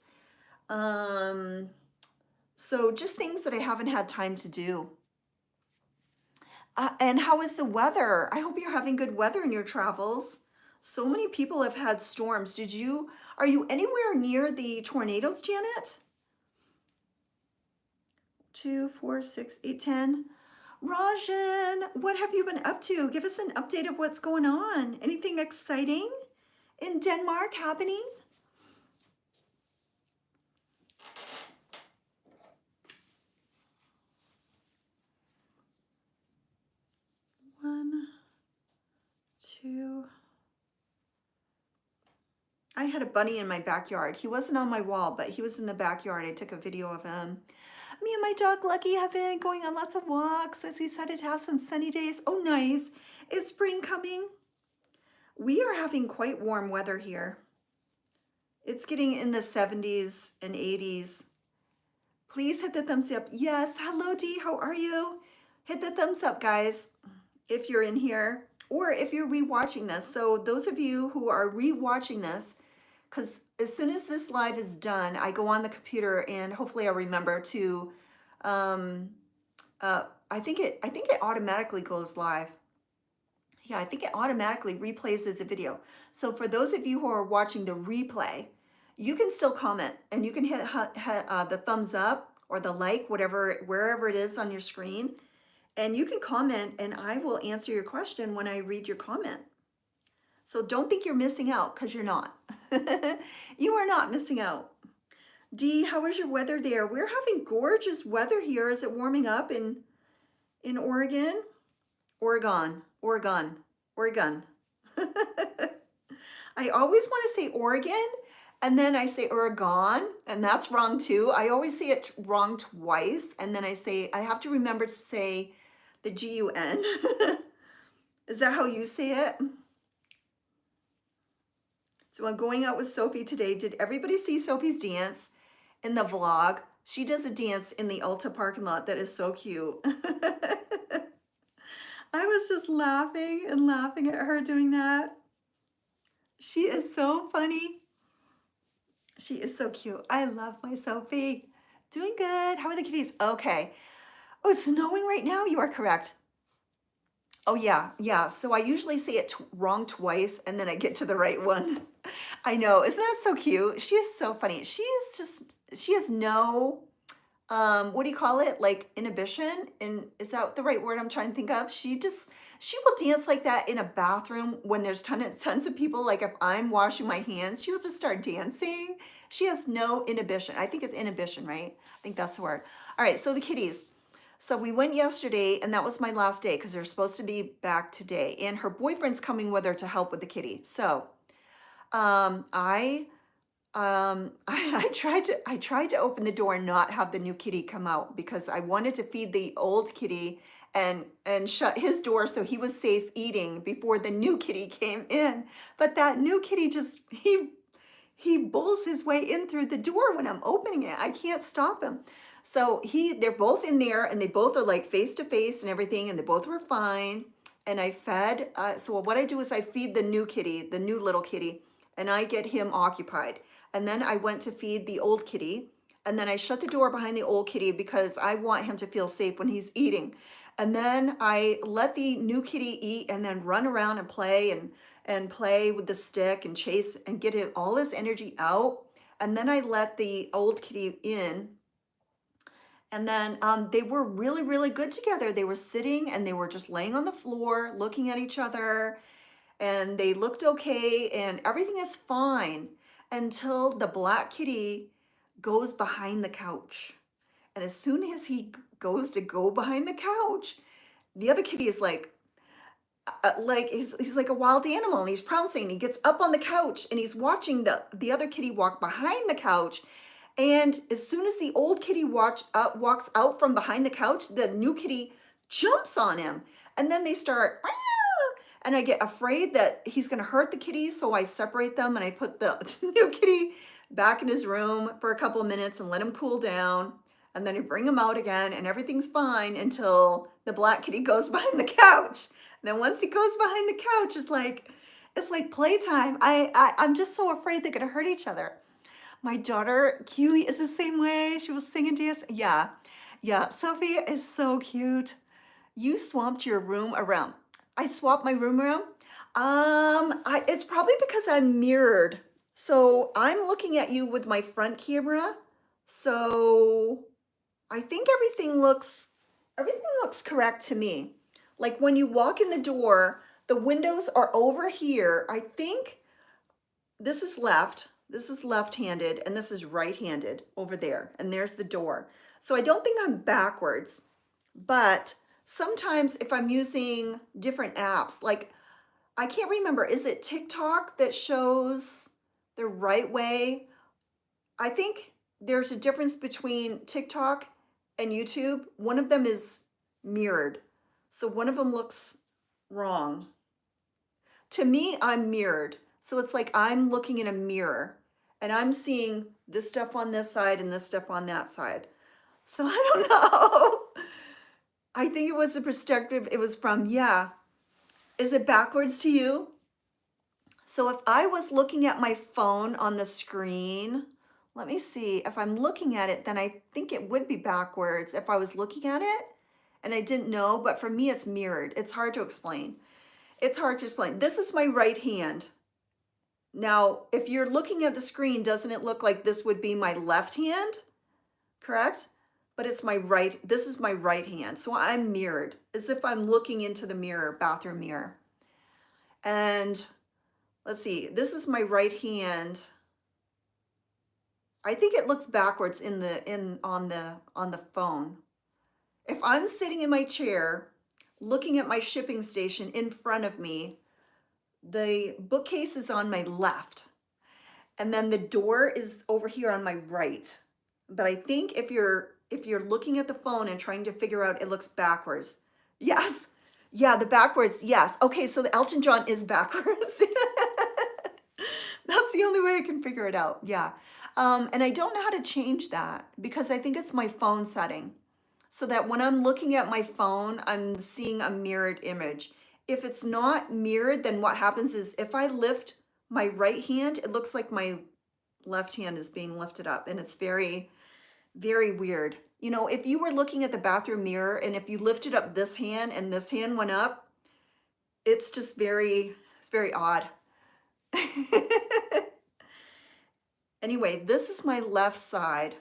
S1: So just things that I haven't had time to do. And how is the weather? I hope you're having good weather in your travels. So many people have had storms. Are you anywhere near the tornadoes, Janet? 2, 4, 6, 8, 10. Rajan, what have you been up to? Give us an update of what's going on. Anything exciting in Denmark happening? One, 2. I had a bunny in my backyard. He wasn't on my wall, but he was in the backyard. I took a video of him. Me and my dog Lucky have been going on lots of walks as we started to have some sunny days. Oh, nice. Is spring coming? We are having quite warm weather here. It's getting in the 70s and 80s. Please hit the thumbs up. Yes. Hello, Dee. How are you? Hit the thumbs up, guys, if you're in here or if you're rewatching this. So those of you who are rewatching this, because as soon as this live is done, I go on the computer and hopefully I'll remember to, I think it automatically goes live. Yeah, I think it automatically replays as a video. So for those of you who are watching the replay, you can still comment and you can hit the thumbs up or the like, wherever it is on your screen. And you can comment and I will answer your question when I read your comment. So don't think you're missing out, because you're not. You are not missing out. Dee, how is your weather there? We're having gorgeous weather here. Is it warming up in Oregon? Oregon. I always want to say Oregon, and then I say Oregon, and that's wrong too. I always say it wrong twice, and then I have to remember to say the G-U-N. Is that how you say it? So I'm going out with Sophie today. Did everybody see Sophie's dance in the vlog? She does a dance in the Ulta parking lot that is so cute. I was just laughing and laughing at her doing that. She is so funny. She is so cute. I love my Sophie. Doing good. How are the kitties? Okay. Oh, it's snowing right now? You are correct. Oh, yeah. So I usually say it wrong twice, and then I get to the right one. I know. Isn't that so cute? She is so funny. She has no, what do you call it? Like inhibition? Is that the right word I'm trying to think of? She She will dance like that in a bathroom when there's tons of people. Like if I'm washing my hands, she'll just start dancing. She has no inhibition. I think it's inhibition, right? I think that's the word. All right, so the kitties. So we went yesterday, and that was my last day because they're supposed to be back today. And her boyfriend's coming with her to help with the kitty. So I I tried to open the door and not have the new kitty come out because I wanted to feed the old kitty and shut his door so he was safe eating before the new kitty came in. But that new kitty just he bulls his way in through the door when I'm opening it. I can't stop him. So they're both in there and they both are like face to face and everything, and they both were fine. And I fed, so what I do is I feed the new kitty, the new little kitty, and I get him occupied. And then I went to feed the old kitty, and then I shut the door behind the old kitty because I want him to feel safe when he's eating. And then I let the new kitty eat and then run around and play with the stick and chase and get all his energy out. And then I let the old kitty in. And then they were really, really good together. They were sitting and they were just laying on the floor, looking at each other, and they looked okay, and everything is fine until the black kitty goes behind the couch. And as soon as he goes to go behind the couch, the other kitty is like he's like a wild animal, and he's pouncing. He gets up on the couch and he's watching the other kitty walk behind the couch. And as soon as the old kitty walks out from behind the couch, the new kitty jumps on him. And then they start, and I get afraid that he's going to hurt the kitty. So I separate them and I put the new kitty back in his room for a couple of minutes and let him cool down. And then I bring him out again and everything's fine until the black kitty goes behind the couch. And then once he goes behind the couch, it's like playtime. I'm just so afraid they're going to hurt each other. My daughter, Keely, is the same way. She was singing to us. Yeah. Sophia is so cute. You swapped your room around. I swapped my room around. It's probably because I'm mirrored. So I'm looking at you with my front camera. So I think everything looks correct to me. Like when you walk in the door, the windows are over here. I think this is left. This is left-handed and this is right-handed over there. And there's the door. So I don't think I'm backwards, but sometimes if I'm using different apps, like I can't remember, is it TikTok that shows the right way? I think there's a difference between TikTok and YouTube. One of them is mirrored. So one of them looks wrong. To me, I'm mirrored. So it's like I'm looking in a mirror and I'm seeing this stuff on this side and this stuff on that side. So I don't know. I think it was the perspective it was from. Yeah. Is it backwards to you? So if I was looking at my phone on the screen, let me see. If I'm looking at it, then I think it would be backwards if I was looking at it and I didn't know. But for me, it's mirrored. It's hard to explain. It's hard to explain. This is my right hand. Now, if you're looking at the screen, doesn't it look like this would be my left hand? Correct? But it's my right, this is my right hand. So I'm mirrored as if I'm looking into the mirror, bathroom mirror. And let's see, this is my right hand. I think it looks backwards on the phone. If I'm sitting in my chair, looking at my shipping station in front of me, the bookcase is on my left, and then the door is over here on my right. But I think if you're looking at the phone and trying to figure out, it looks backwards. Yes. Yeah, the backwards. Yes. Okay, so the Elton John is backwards. That's the only way I can figure it out. Yeah. And I don't know how to change that because I think it's my phone setting. So that when I'm looking at my phone, I'm seeing a mirrored image. If it's not mirrored, then what happens is if I lift my right hand, it looks like my left hand is being lifted up, and it's very, very weird. You know, if you were looking at the bathroom mirror and if you lifted up this hand and this hand went up, it's just it's very odd. Anyway, this is my left side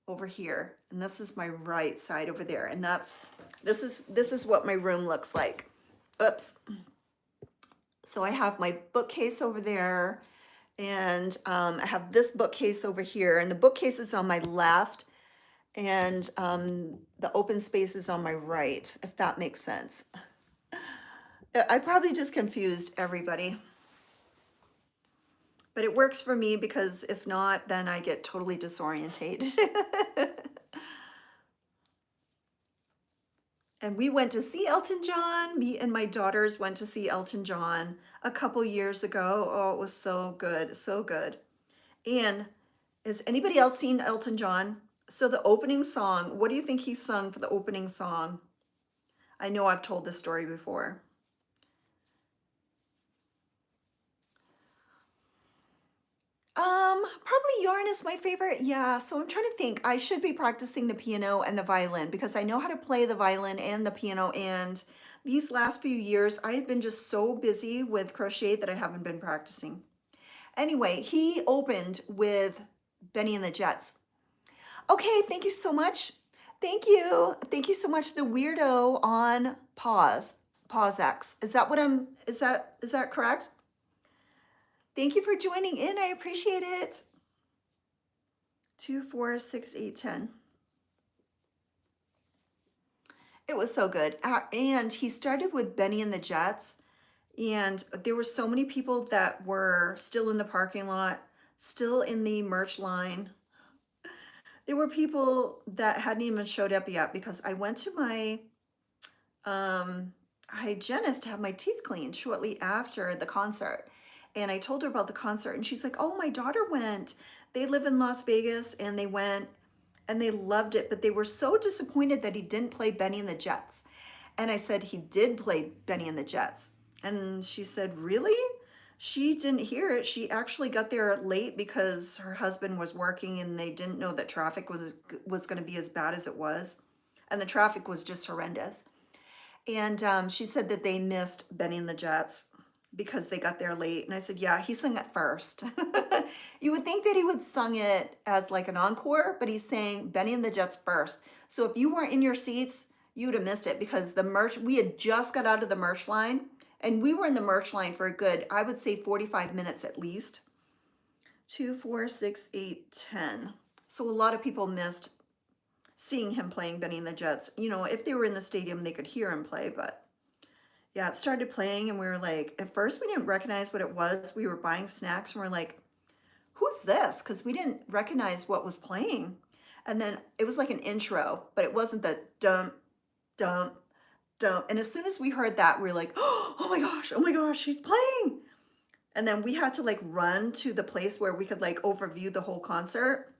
S1: over here, and this is my right side over there, and this is what my room looks like. Oops. So I have my bookcase over there, and I have this bookcase over here, and the bookcase is on my left, and the open space is on my right, if that makes sense. I probably just confused everybody, but it works for me because if not, then I get totally disorientated. And we went to see Elton John. Me and my daughters went to see Elton John a couple years ago. Oh, it was so good, so good. And has anybody else seen Elton John? So the opening song, what do you think he sung for the opening song? I know I've told this story before. Probably yarn is my favorite. Yeah, so I'm trying to think. I should be practicing the piano and the violin because I know how to play the violin and the piano. And these last few years, I have been just so busy with crochet that I haven't been practicing. Anyway, he opened with Benny and the Jets. Okay, thank you so much. Thank you. Thank you so much. The weirdo on pause X. Is that what is that correct? Thank you for joining in. I appreciate it. 2, 4, 6, 8, 10. It was so good. And he started with Benny and the Jets. And there were so many people that were still in the parking lot, still in the merch line. There were people that hadn't even showed up yet because I went to my hygienist to have my teeth cleaned shortly after the concert. And I told her about the concert and she's like, oh, my daughter went. They live in Las Vegas and they went and they loved it, but they were so disappointed that he didn't play Benny and the Jets. And I said, he did play Benny and the Jets. And she said, really? She didn't hear it. She actually got there late because her husband was working and they didn't know that traffic was going to be as bad as it was. And the traffic was just horrendous. And she said that they missed Benny and the Jets because they got there late. And I said, yeah, he sang it first. You would think that he would sung it as like an encore, but he's saying Benny and the Jets first. So if you weren't in your seats, you would have missed it because the merch, we had just got out of the merch line and we were in the merch line for a good, I would say 45 minutes at least. 2, 4, 6, 8, 10. So a lot of people missed seeing him playing Benny and the Jets. You know, if they were in the stadium, they could hear him play, but yeah, it started playing and we were like, at first we didn't recognize what it was. We were buying snacks and we're like, who's this? Because we didn't recognize what was playing. And then it was like an intro, but it wasn't the dump, dump, dump. And as soon as we heard that, we were like, oh my gosh, he's playing. And then we had to like run to the place where we could like overview the whole concert.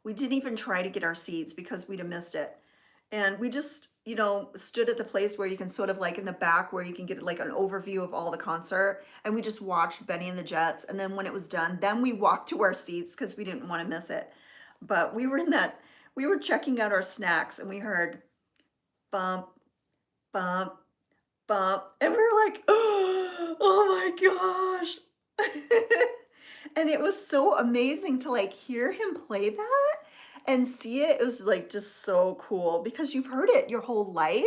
S1: We didn't even try to get our seats because we'd have missed it. And we just, you know, stood at the place where you can sort of like in the back where you can get like an overview of all the concert. And we just watched Benny and the Jets. And then when it was done, then we walked to our seats because we didn't want to miss it. But we were in that, we were checking out our snacks and we heard bump, bump, bump. And we were like, oh my gosh. And it was so amazing to like hear him play that and see it. It was like just so cool because you've heard it your whole life.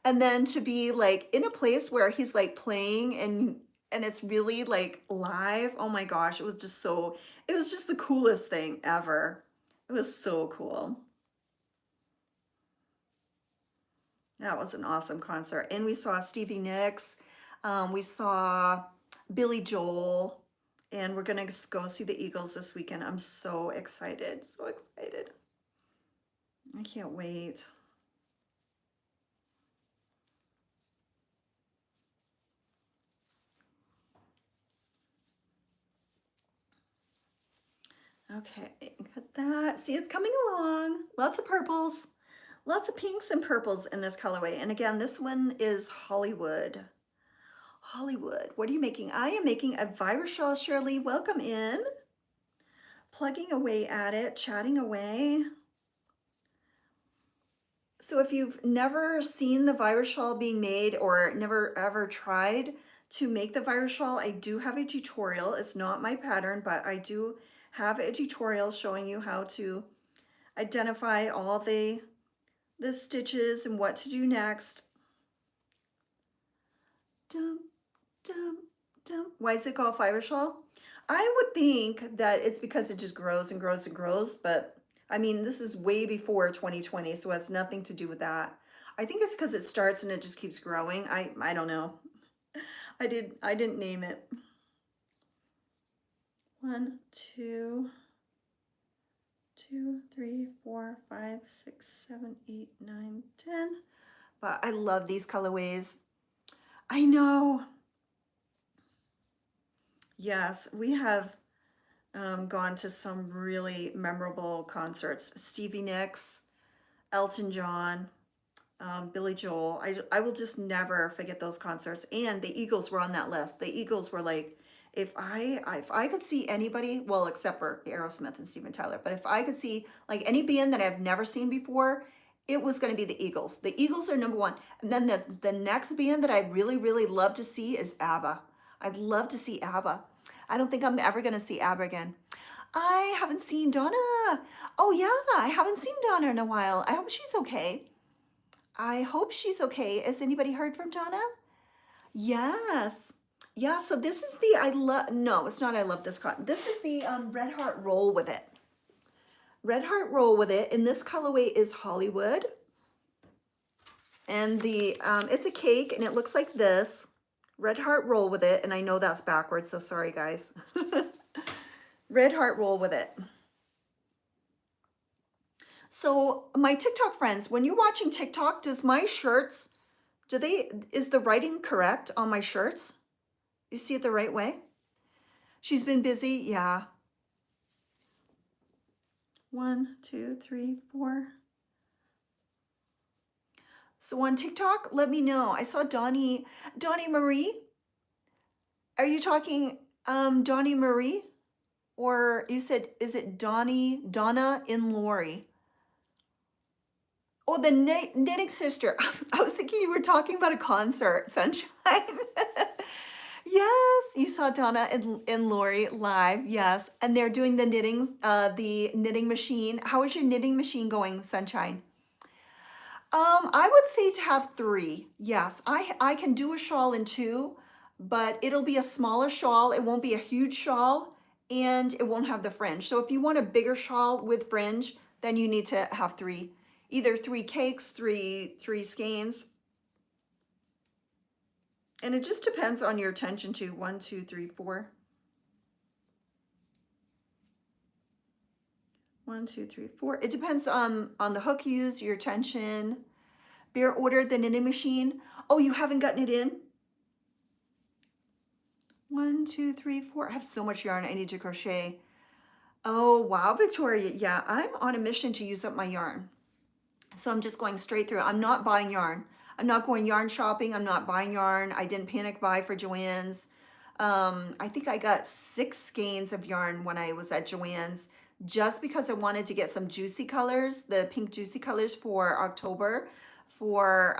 S1: And then to be like in a place where he's like playing and it's really like live. Oh my gosh, it was just so, it was just the coolest thing ever. It was so cool. That was an awesome concert. And we saw Stevie Nicks. We saw Billy Joel. And we're going to go see the Eagles this weekend. I'm so excited. So excited. I can't wait. Okay, got that. See, it's coming along. Lots of purples. Lots of pinks and purples in this colorway. And again, this one is Hollywood. Hollywood. What are you making? I am making a virus shawl, Shirley. Welcome in. Plugging away at it, chatting away. So if you've never seen the virus shawl being made or never ever tried to make the virus shawl, I do have a tutorial. It's not my pattern, but I do have a tutorial showing you how to identify all the stitches and what to do next. dum, dum, dum. Why is it called fiber shawl? I would think that it's because it just grows and grows and grows, but I mean, this is way before 2020, so it has nothing to do with that. I think it's because it starts and it just keeps growing. I don't know. I didn't name it. 1, 2, 2, 3, 4, 5, 6, 7, 8, 9, 10. But I love these colorways. I know. Yes, we have gone to some really memorable concerts. Stevie Nicks, Elton John, Billy Joel. I will just never forget those concerts. And the Eagles were on that list. The Eagles were like, if I could see anybody, well, except for Aerosmith and Steven Tyler, but if I could see like any band that I've never seen before, it was going to be the Eagles. The Eagles are number one. And then the next band that I really, really love to see is ABBA. I'd love to see ABBA. I don't think I'm ever going to see ABBA again. I haven't seen Donna. Oh yeah, I haven't seen Donna in a while. I hope she's okay. I hope she's okay. Has anybody heard from Donna? Yes. Yeah, so this is the I love, no, it's not I love this cotton. This is the Red Heart Roll with it. Red Heart Roll with it, and this colorway is Hollywood. And the it's a cake, and it looks like this. Red Heart Roll with it, and I know that's backwards, so sorry guys. Red Heart Roll with it. So my TikTok friends, when you're watching TikTok, does my shirts, is the writing correct on my shirts? You see it the right way? She's been busy, yeah. 1, 2, 3, 4. So on TikTok, let me know. I saw Donnie Marie. Are you talking Donnie Marie? Or you said, is it Donna in Lori? Oh, the knitting sister. I was thinking you were talking about a concert, Sunshine. Yes, you saw Donna and Lori live. Yes, and they're doing the knitting machine. How is your knitting machine going, Sunshine? I would say to have 3. Yes, I can do a shawl in 2, but it'll be a smaller shawl. It won't be a huge shawl, and it won't have the fringe. So if you want a bigger shawl with fringe, then you need to have 3. Either 3 cakes, 3 skeins. And it just depends on your attention to 1, 2, 3, 4. 1, 2, 3, 4. It depends on the hook you use, your tension. Bear ordered the knitting machine. Oh, you haven't gotten it in? 1, 2, 3, 4. I have so much yarn I need to crochet. Oh, wow, Victoria. Yeah, I'm on a mission to use up my yarn. So I'm just going straight through. I'm not buying yarn. I'm not going yarn shopping. I'm not buying yarn. I didn't panic buy for Joann's. I think I got 6 skeins of yarn when I was at Joann's just because I wanted to get some juicy colors, the pink juicy colors for October for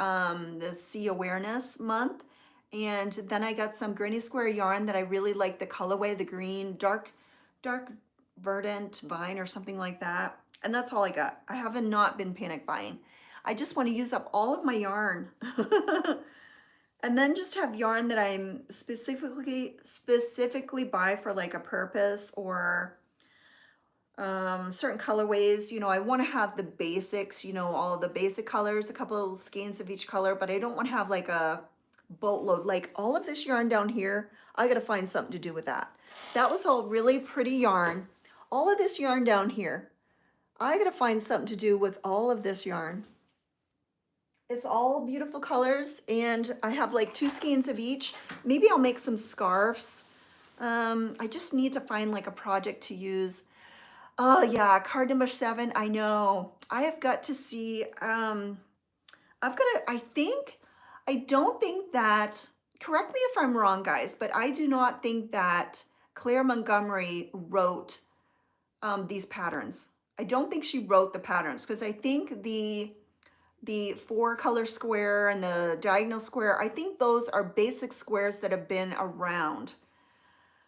S1: the Sea Awareness Month. And then I got some granny square yarn that I really like the colorway, the green, dark verdant vine or something like that. And that's all I got. I haven't not been panic buying. I just want to use up all of my yarn. And then just have yarn that I'm specifically buy for like a purpose or certain colorways. You know, I want to have the basics, you know, all of the basic colors, a couple of skeins of each color, but I don't want to have like a boatload. Like all of this yarn down here, I got to find something to do with that. That was all really pretty yarn. All of this yarn down here, I got to find something to do with all of this yarn. It's all beautiful colors, and I have like 2 skeins of each. Maybe I'll make some scarves. I just need to find like a project to use. Oh yeah, card number 7, I know. I have got to see, I don't think that, correct me if I'm wrong guys, but I do not think that Claire Montgomery wrote these patterns. I don't think she wrote the patterns because I think the 4 color square and the diagonal square, I think those are basic squares that have been around,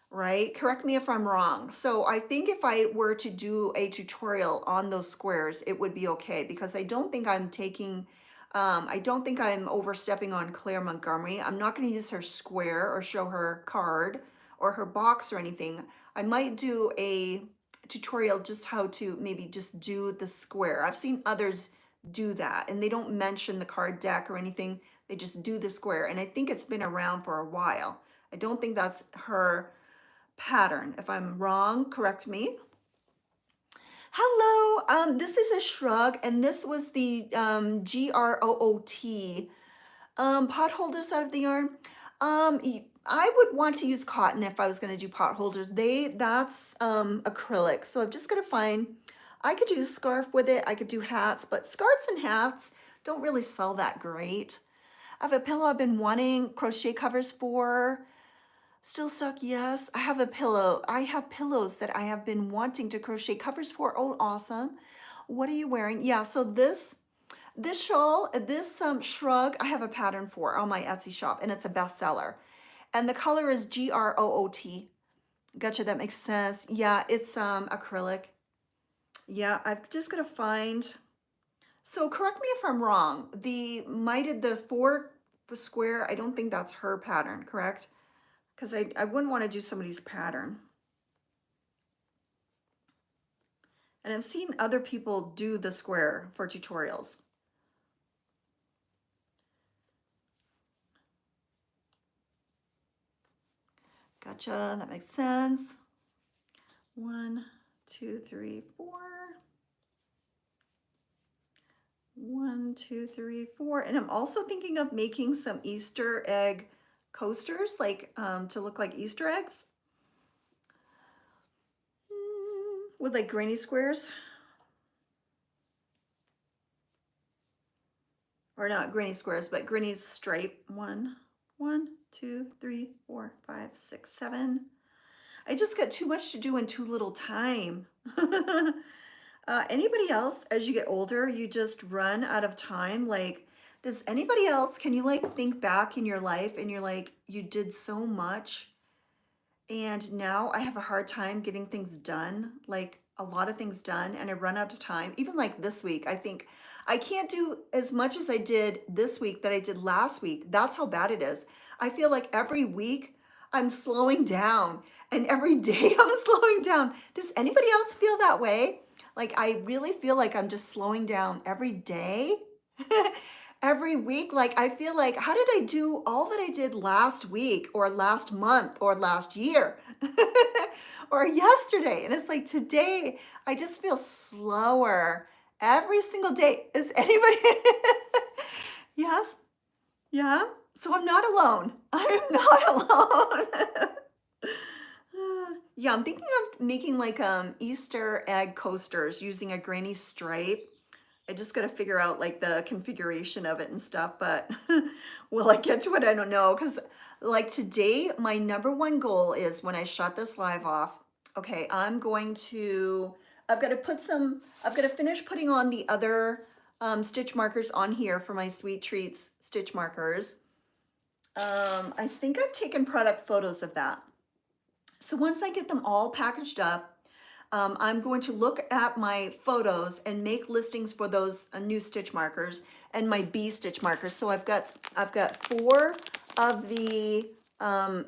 S1: right? Correct me if I'm wrong. So I think if I were to do a tutorial on those squares, it would be okay because I don't think I'm taking I don't think I'm overstepping on Claire Montgomery. I'm not going to use her square or show her card or her box or anything. I might do a tutorial just how to maybe just do the square. I've seen others do that and they don't mention the card deck or anything. They just do the square. And I think it's been around for a while. I don't think that's her pattern. If I'm wrong, correct me. Hello, this is a shrug, and this was the GROOT pot holders out of the yarn. I would want to use cotton if I was going to do pot holders. That's acrylic, so I'm just going to find. I could do a scarf with it. I could do hats, but scarves and hats don't really sell that great. I have a pillow I've been wanting crochet covers for. Still stuck, yes. I have a pillow. I have pillows that I have been wanting to crochet covers for. Oh, awesome. What are you wearing? Yeah, so this shawl, this shrug, I have a pattern for on my Etsy shop, and it's a bestseller. And the color is GROOT. Gotcha, that makes sense. Yeah, it's acrylic. Yeah, I'm just gonna find. So correct me if I'm wrong. The four square, I don't think that's her pattern, correct? Because I wouldn't want to do somebody's pattern. And I've seen other people do the square for tutorials. Gotcha, that makes sense. 1, 2, 3, 4. 1, 2, 3, 4. And I'm also thinking of making some Easter egg coasters, like to look like Easter eggs. With like granny squares. Or not granny squares, but granny's stripe. 1, 2, 3, 4, 5, 6, 7. I just got too much to do in too little time. Anybody else, as you get older, you just run out of time? Like, does anybody else, can you like think back in your life and you're like, you did so much and now I have a hard time getting things done, like a lot of things done, and I run out of time. Even like this week, I think I can't do as much as I did this week that I did last week. That's how bad it is. I feel like every week I'm slowing down and every day I'm slowing down. Does anybody else feel that way? Like I really feel like I'm just slowing down every day. Every week, like I feel like, how did I do all that I did last week or last month or last year or yesterday? And it's like today, I just feel slower every single day. Is anybody? Yes? Yeah? So I'm not alone. I'm not alone. Yeah, I'm thinking of making like Easter egg coasters using a granny stripe. I just got to figure out like the configuration of it and stuff, but will I get to it? I don't know. Because like today, my #1 goal is when I shut this live off, okay, I've got to finish putting on the other stitch markers on here for my Sweet Treats stitch markers. I think I've taken product photos of that. So once I get them all packaged up, I'm going to look at my photos and make listings for those new stitch markers and my bee stitch markers. So I've got 4 of the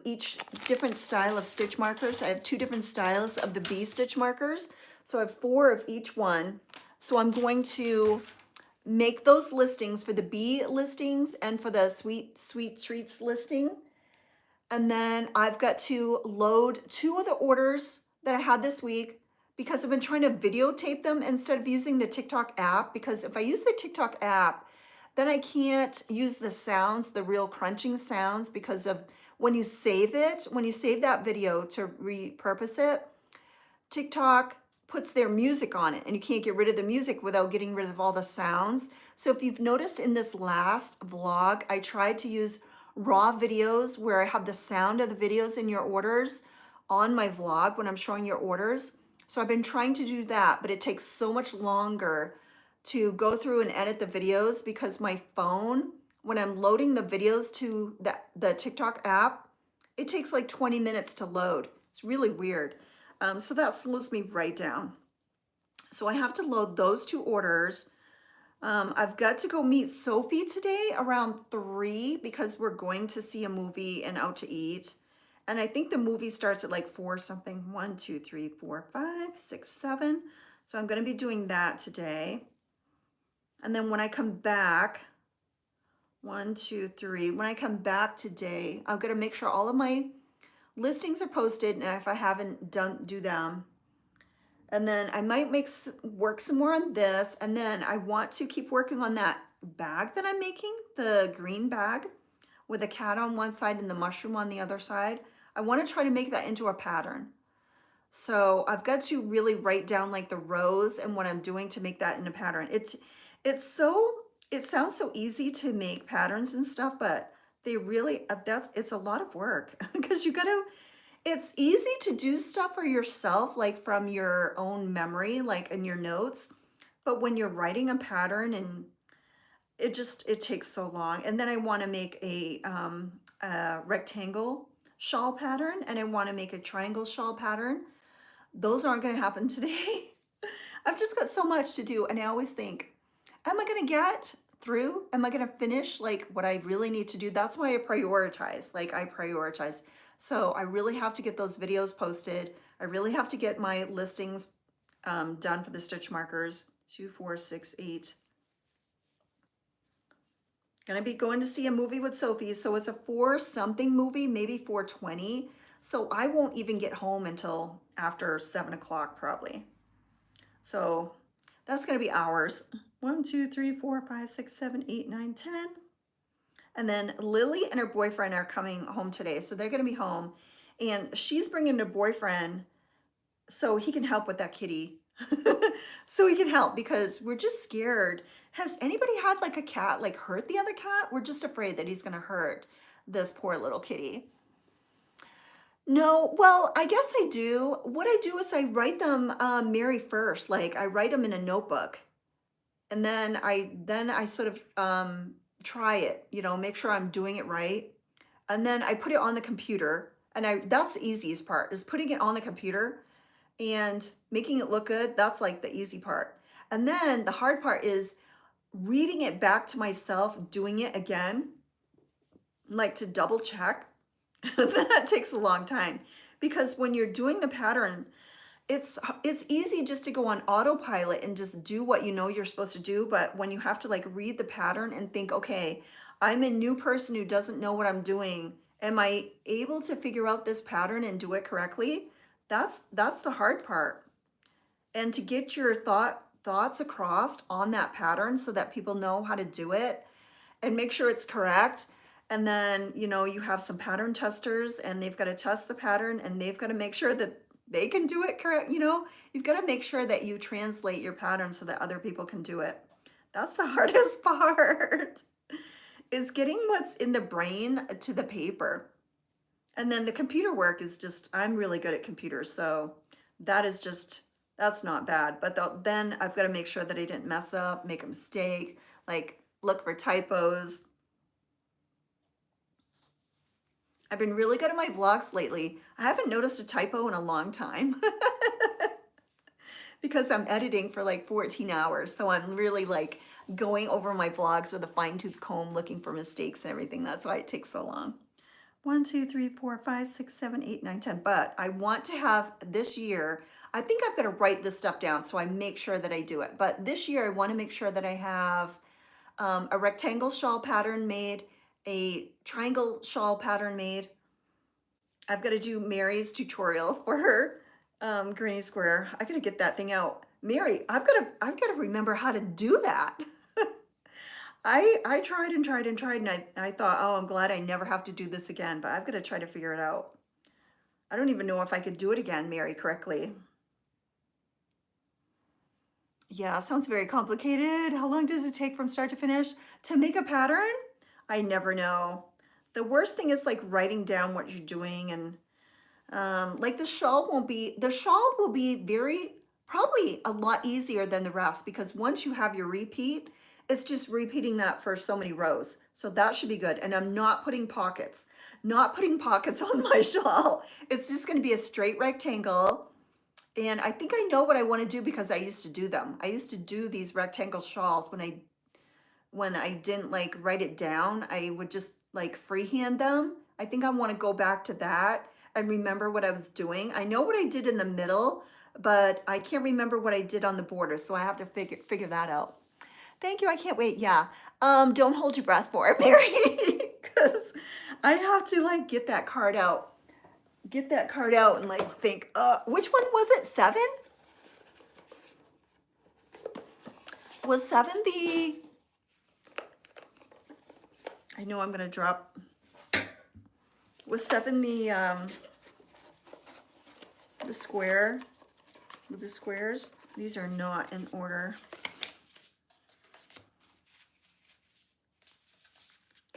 S1: each different style of stitch markers. I have 2 different styles of the bee stitch markers. So I have 4 of each one. So I'm going to make those listings for the bee listings and for the sweet treats listing. And then I've got to load 2 of the orders that I had this week, because I've been trying to videotape them instead of using the TikTok app, because if I use the TikTok app, then I can't use the sounds, the real crunching sounds, because of when you save that video to repurpose it, TikTok puts their music on it and you can't get rid of the music without getting rid of all the sounds. So if you've noticed in this last vlog, I tried to use raw videos where I have the sound of the videos in your orders on my vlog when I'm showing your orders. So I've been trying to do that, but it takes so much longer to go through and edit the videos because my phone, when I'm loading the videos to the TikTok app, it takes like 20 minutes to load. It's really weird. So that slows me right down. So I have to load those 2 orders. I've got to go meet Sophie today around 3 because we're going to see a movie and out to eat. And I think the movie starts at like 4 something. 1, 2, 3, 4, 5, 6, 7. So I'm going to be doing that today. And then when I come back, 1, 2, 3, when I come back today, I'm going to make sure all of my listings are posted. And if I haven't do them, and then I might work some more on this. And then I want to keep working on that bag that I'm making, the green bag with a cat on one side and the mushroom on the other side. I want to try to make that into a pattern. So I've got to really write down like the rows and what I'm doing to make that in a pattern. It sounds so easy to make patterns and stuff, but they really, it's a lot of work because it's easy to do stuff for yourself, like from your own memory, like in your notes. But when you're writing a pattern and it takes so long. And then I want to make a rectangle shawl pattern and I want to make a triangle shawl pattern. Those aren't going to happen today. I've just got so much to do. And I always think, am I going to get through? Am I going to finish like what I really need to do? That's why I prioritize. Like I prioritize. So I really have to get those videos posted. I really have to get my listings done for the stitch markers. 2, 4, 6, 8. Gonna be going to see a movie with Sophie. So it's a 4 something movie, maybe 4:20. So I won't even get home until after 7 o'clock probably. So that's gonna be hours. 1, 2, 3, 4, 5, 6, 7, 8, 9, 10. And then Lily and her boyfriend are coming home today. So they're gonna be home and she's bringing her boyfriend so he can help with that kitty. So he can help because we're just scared. Has anybody had like a cat like hurt the other cat? We're just afraid that he's gonna hurt this poor little kitty. No, well, I guess I do. What I do is I write them Mary first. Like I write them in a notebook. And then I sort of try it, make sure I'm doing it right. And then I put it on the computer. And that's the easiest part is putting it on the computer and making it look good. That's like the easy part. And then the hard part is reading it back to myself, doing it again, like to double check. That takes a long time because when you're doing the pattern, it's easy just to go on autopilot and just do what you know you're supposed to do. But when you have to like read the pattern and think, okay, I'm a new person who doesn't know what I'm doing. Am I able to figure out this pattern and do it correctly? That's the hard part. And to get your thoughts across on that pattern so that people know how to do it and make sure it's correct. And then, you have some pattern testers and they've got to test the pattern and they've got to make sure that they can do it correct. You've got to make sure that you translate your pattern so that other people can do it. That's the hardest part is getting what's in the brain to the paper. And then the computer work is just, I'm really good at computers. So that's not bad. But then I've got to make sure that I didn't mess up, make a mistake, like look for typos. I've been really good at my vlogs lately. I haven't noticed a typo in a long time because I'm editing for like 14 hours. So I'm really like going over my vlogs with a fine-tooth comb looking for mistakes and everything. That's why it takes so long. 1, 2, 3, 4, 5, 6, 7, 8, 9, 10. But I want to have this year, I think I've got to write this stuff down so I make sure that I do it. But this year I want to make sure that I have a rectangle shawl pattern made, a triangle shawl pattern made. I've got to do Mary's tutorial for her granny square. I got to get that thing out. Mary, I've got to remember how to do that. I tried and tried and tried, and I thought, oh, I'm glad I never have to do this again, but I've got to try to figure it out. I don't even know if I could do it again, Mary, correctly. Yeah, sounds very complicated. How long does it take from start to finish to make a pattern? I never know. The worst thing is like writing down what you're doing, and like the shawl will be probably a lot easier than the rest because once you have your repeat, it's just repeating that for so many rows. So that should be good. And I'm not putting pockets on my shawl. It's just going to be a straight rectangle. And I think I know what I want to do because I used to do them. I used to do these rectangle shawls when I when I didn't like write it down, I would just like freehand them. I think I want to go back to that and remember what I was doing. I know what I did in the middle, but I can't remember what I did on the border, so I have to figure that out. Thank you. I can't wait. Yeah. Don't hold your breath for it, Mary, because I have to like get that card out. Get that card out and like think, which one was it? 7? Was 7 the, I know I'm gonna drop, was 7 the square with the squares? These are not in order.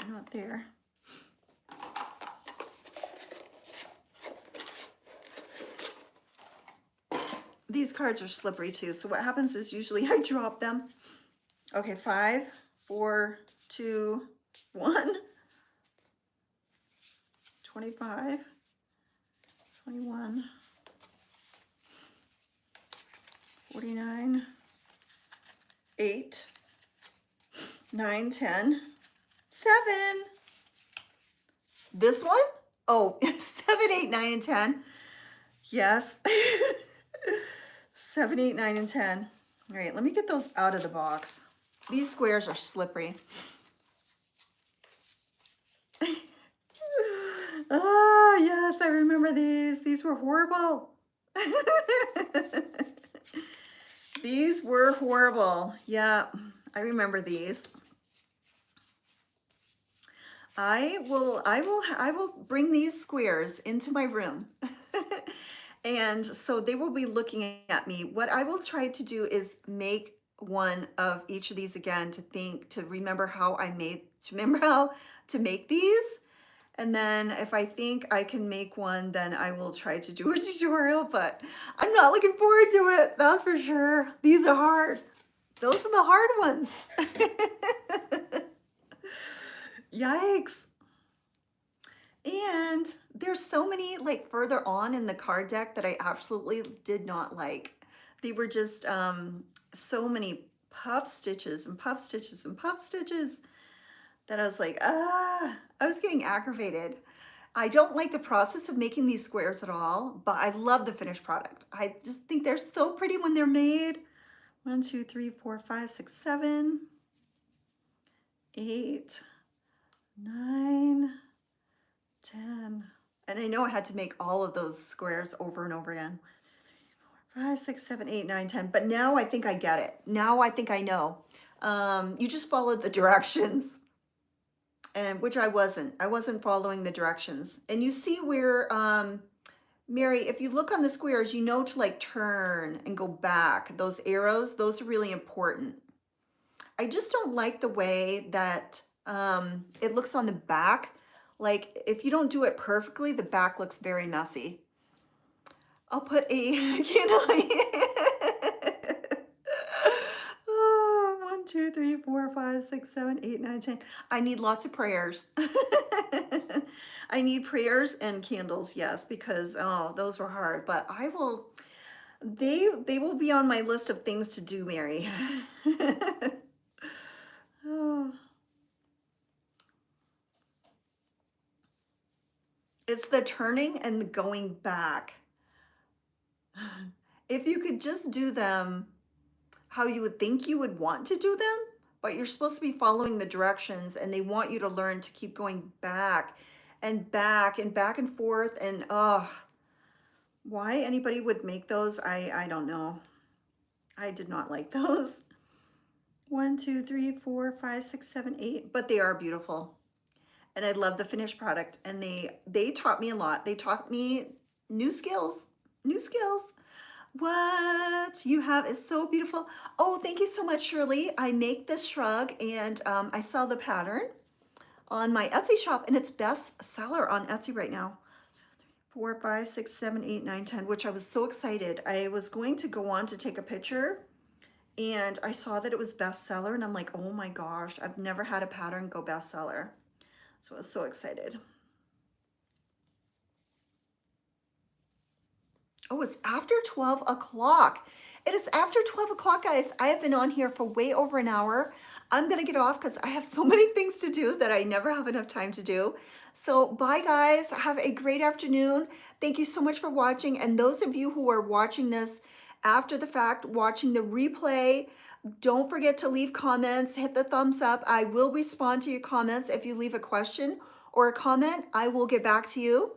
S1: Not there. These cards are slippery too, so what happens is usually I drop them. Okay, 5, 4, 2, 1. 25, 21, 49, 8, 9, 10, 7. This one? Oh, 7, 8, 9, and 10. Yes. 7, 8, 9, and 10. All right, let me get those out of the box. These squares are slippery. Oh, yes, I remember these. These were horrible. These were horrible. Yeah, I remember these. I will bring these squares into my room. And so they will be looking at me. What I will try to do is make one of each of these again to remember how to make these. And then if I think I can make one, then I will try to do a tutorial, but I'm not looking forward to it. That's for sure. These are hard. Those are the hard ones. Yikes. And there's so many like further on in the card deck that I absolutely did not like. They were just so many puff stitches and puff stitches and puff stitches that I was like, I was getting aggravated. I don't like the process of making these squares at all, but I love the finished product. I just think they're so pretty when they're made. 1, 2, 3, 4, 5, 6, 7, 8, 9, 10. And I know I had to make all of those squares over and over again. 5, 6, 7, 8, 9, 10. But now I think I get it. Now I think I know. You just followed the directions. And which I wasn't following the directions. And you see where, Mary, if you look on the squares, you know to like turn and go back. Those arrows, those are really important. I just don't like the way that it looks on the back. Like if you don't do it perfectly, the back looks very messy. I'll put a candle. 1, 2, 3, 4, 5, 6, 7, 8, 9, 10. I need lots of prayers. I need prayers and candles, yes, because those were hard. But I will. They will be on my list of things to do, Mary. Oh. It's the turning and the going back. If you could just do them how you would think you would want to do them, but you're supposed to be following the directions and they want you to learn to keep going back and back and back and forth. And why anybody would make those, I don't know. I did not like those. 1, 2, 3, 4, 5, 6, 7, 8, but they are beautiful. And I love the finished product. And they taught me a lot. They taught me new skills. What you have is so beautiful. Oh, thank you so much, Shirley. I make this shrug and I sell the pattern on my Etsy shop and it's best seller on Etsy right now. 4, 5, 6, 7, 8, 9, 10, which I was so excited. I was going to go on to take a picture and I saw that it was bestseller and I'm like, oh my gosh, I've never had a pattern go bestseller. So I was so excited. Oh, it's after 12 o'clock. It is after 12 o'clock, guys. I have been on here for way over an hour. I'm gonna get off because I have so many things to do that I never have enough time to do. So bye guys, have a great afternoon. Thank you so much for watching. And those of you who are watching this after the fact, watching the replay, don't forget to leave comments, hit the thumbs up. I will respond to your comments. If you leave a question or a comment, I will get back to you.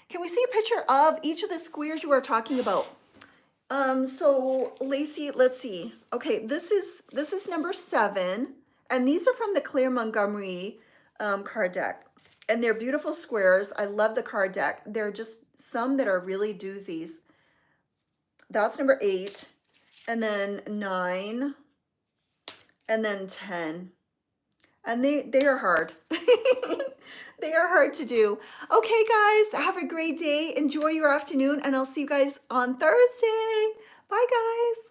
S1: Can we see a picture of each of the squares you are talking about? So Lacey, let's see. Okay, this is number 7, and these are from the Claire Montgomery card deck, and they're beautiful squares. I love the card deck. There are just some that are really doozies. That's number 8, and then 9, and then 10. And they are hard. They are hard to do. Okay, guys, have a great day. Enjoy your afternoon, and I'll see you guys on Thursday. Bye, guys.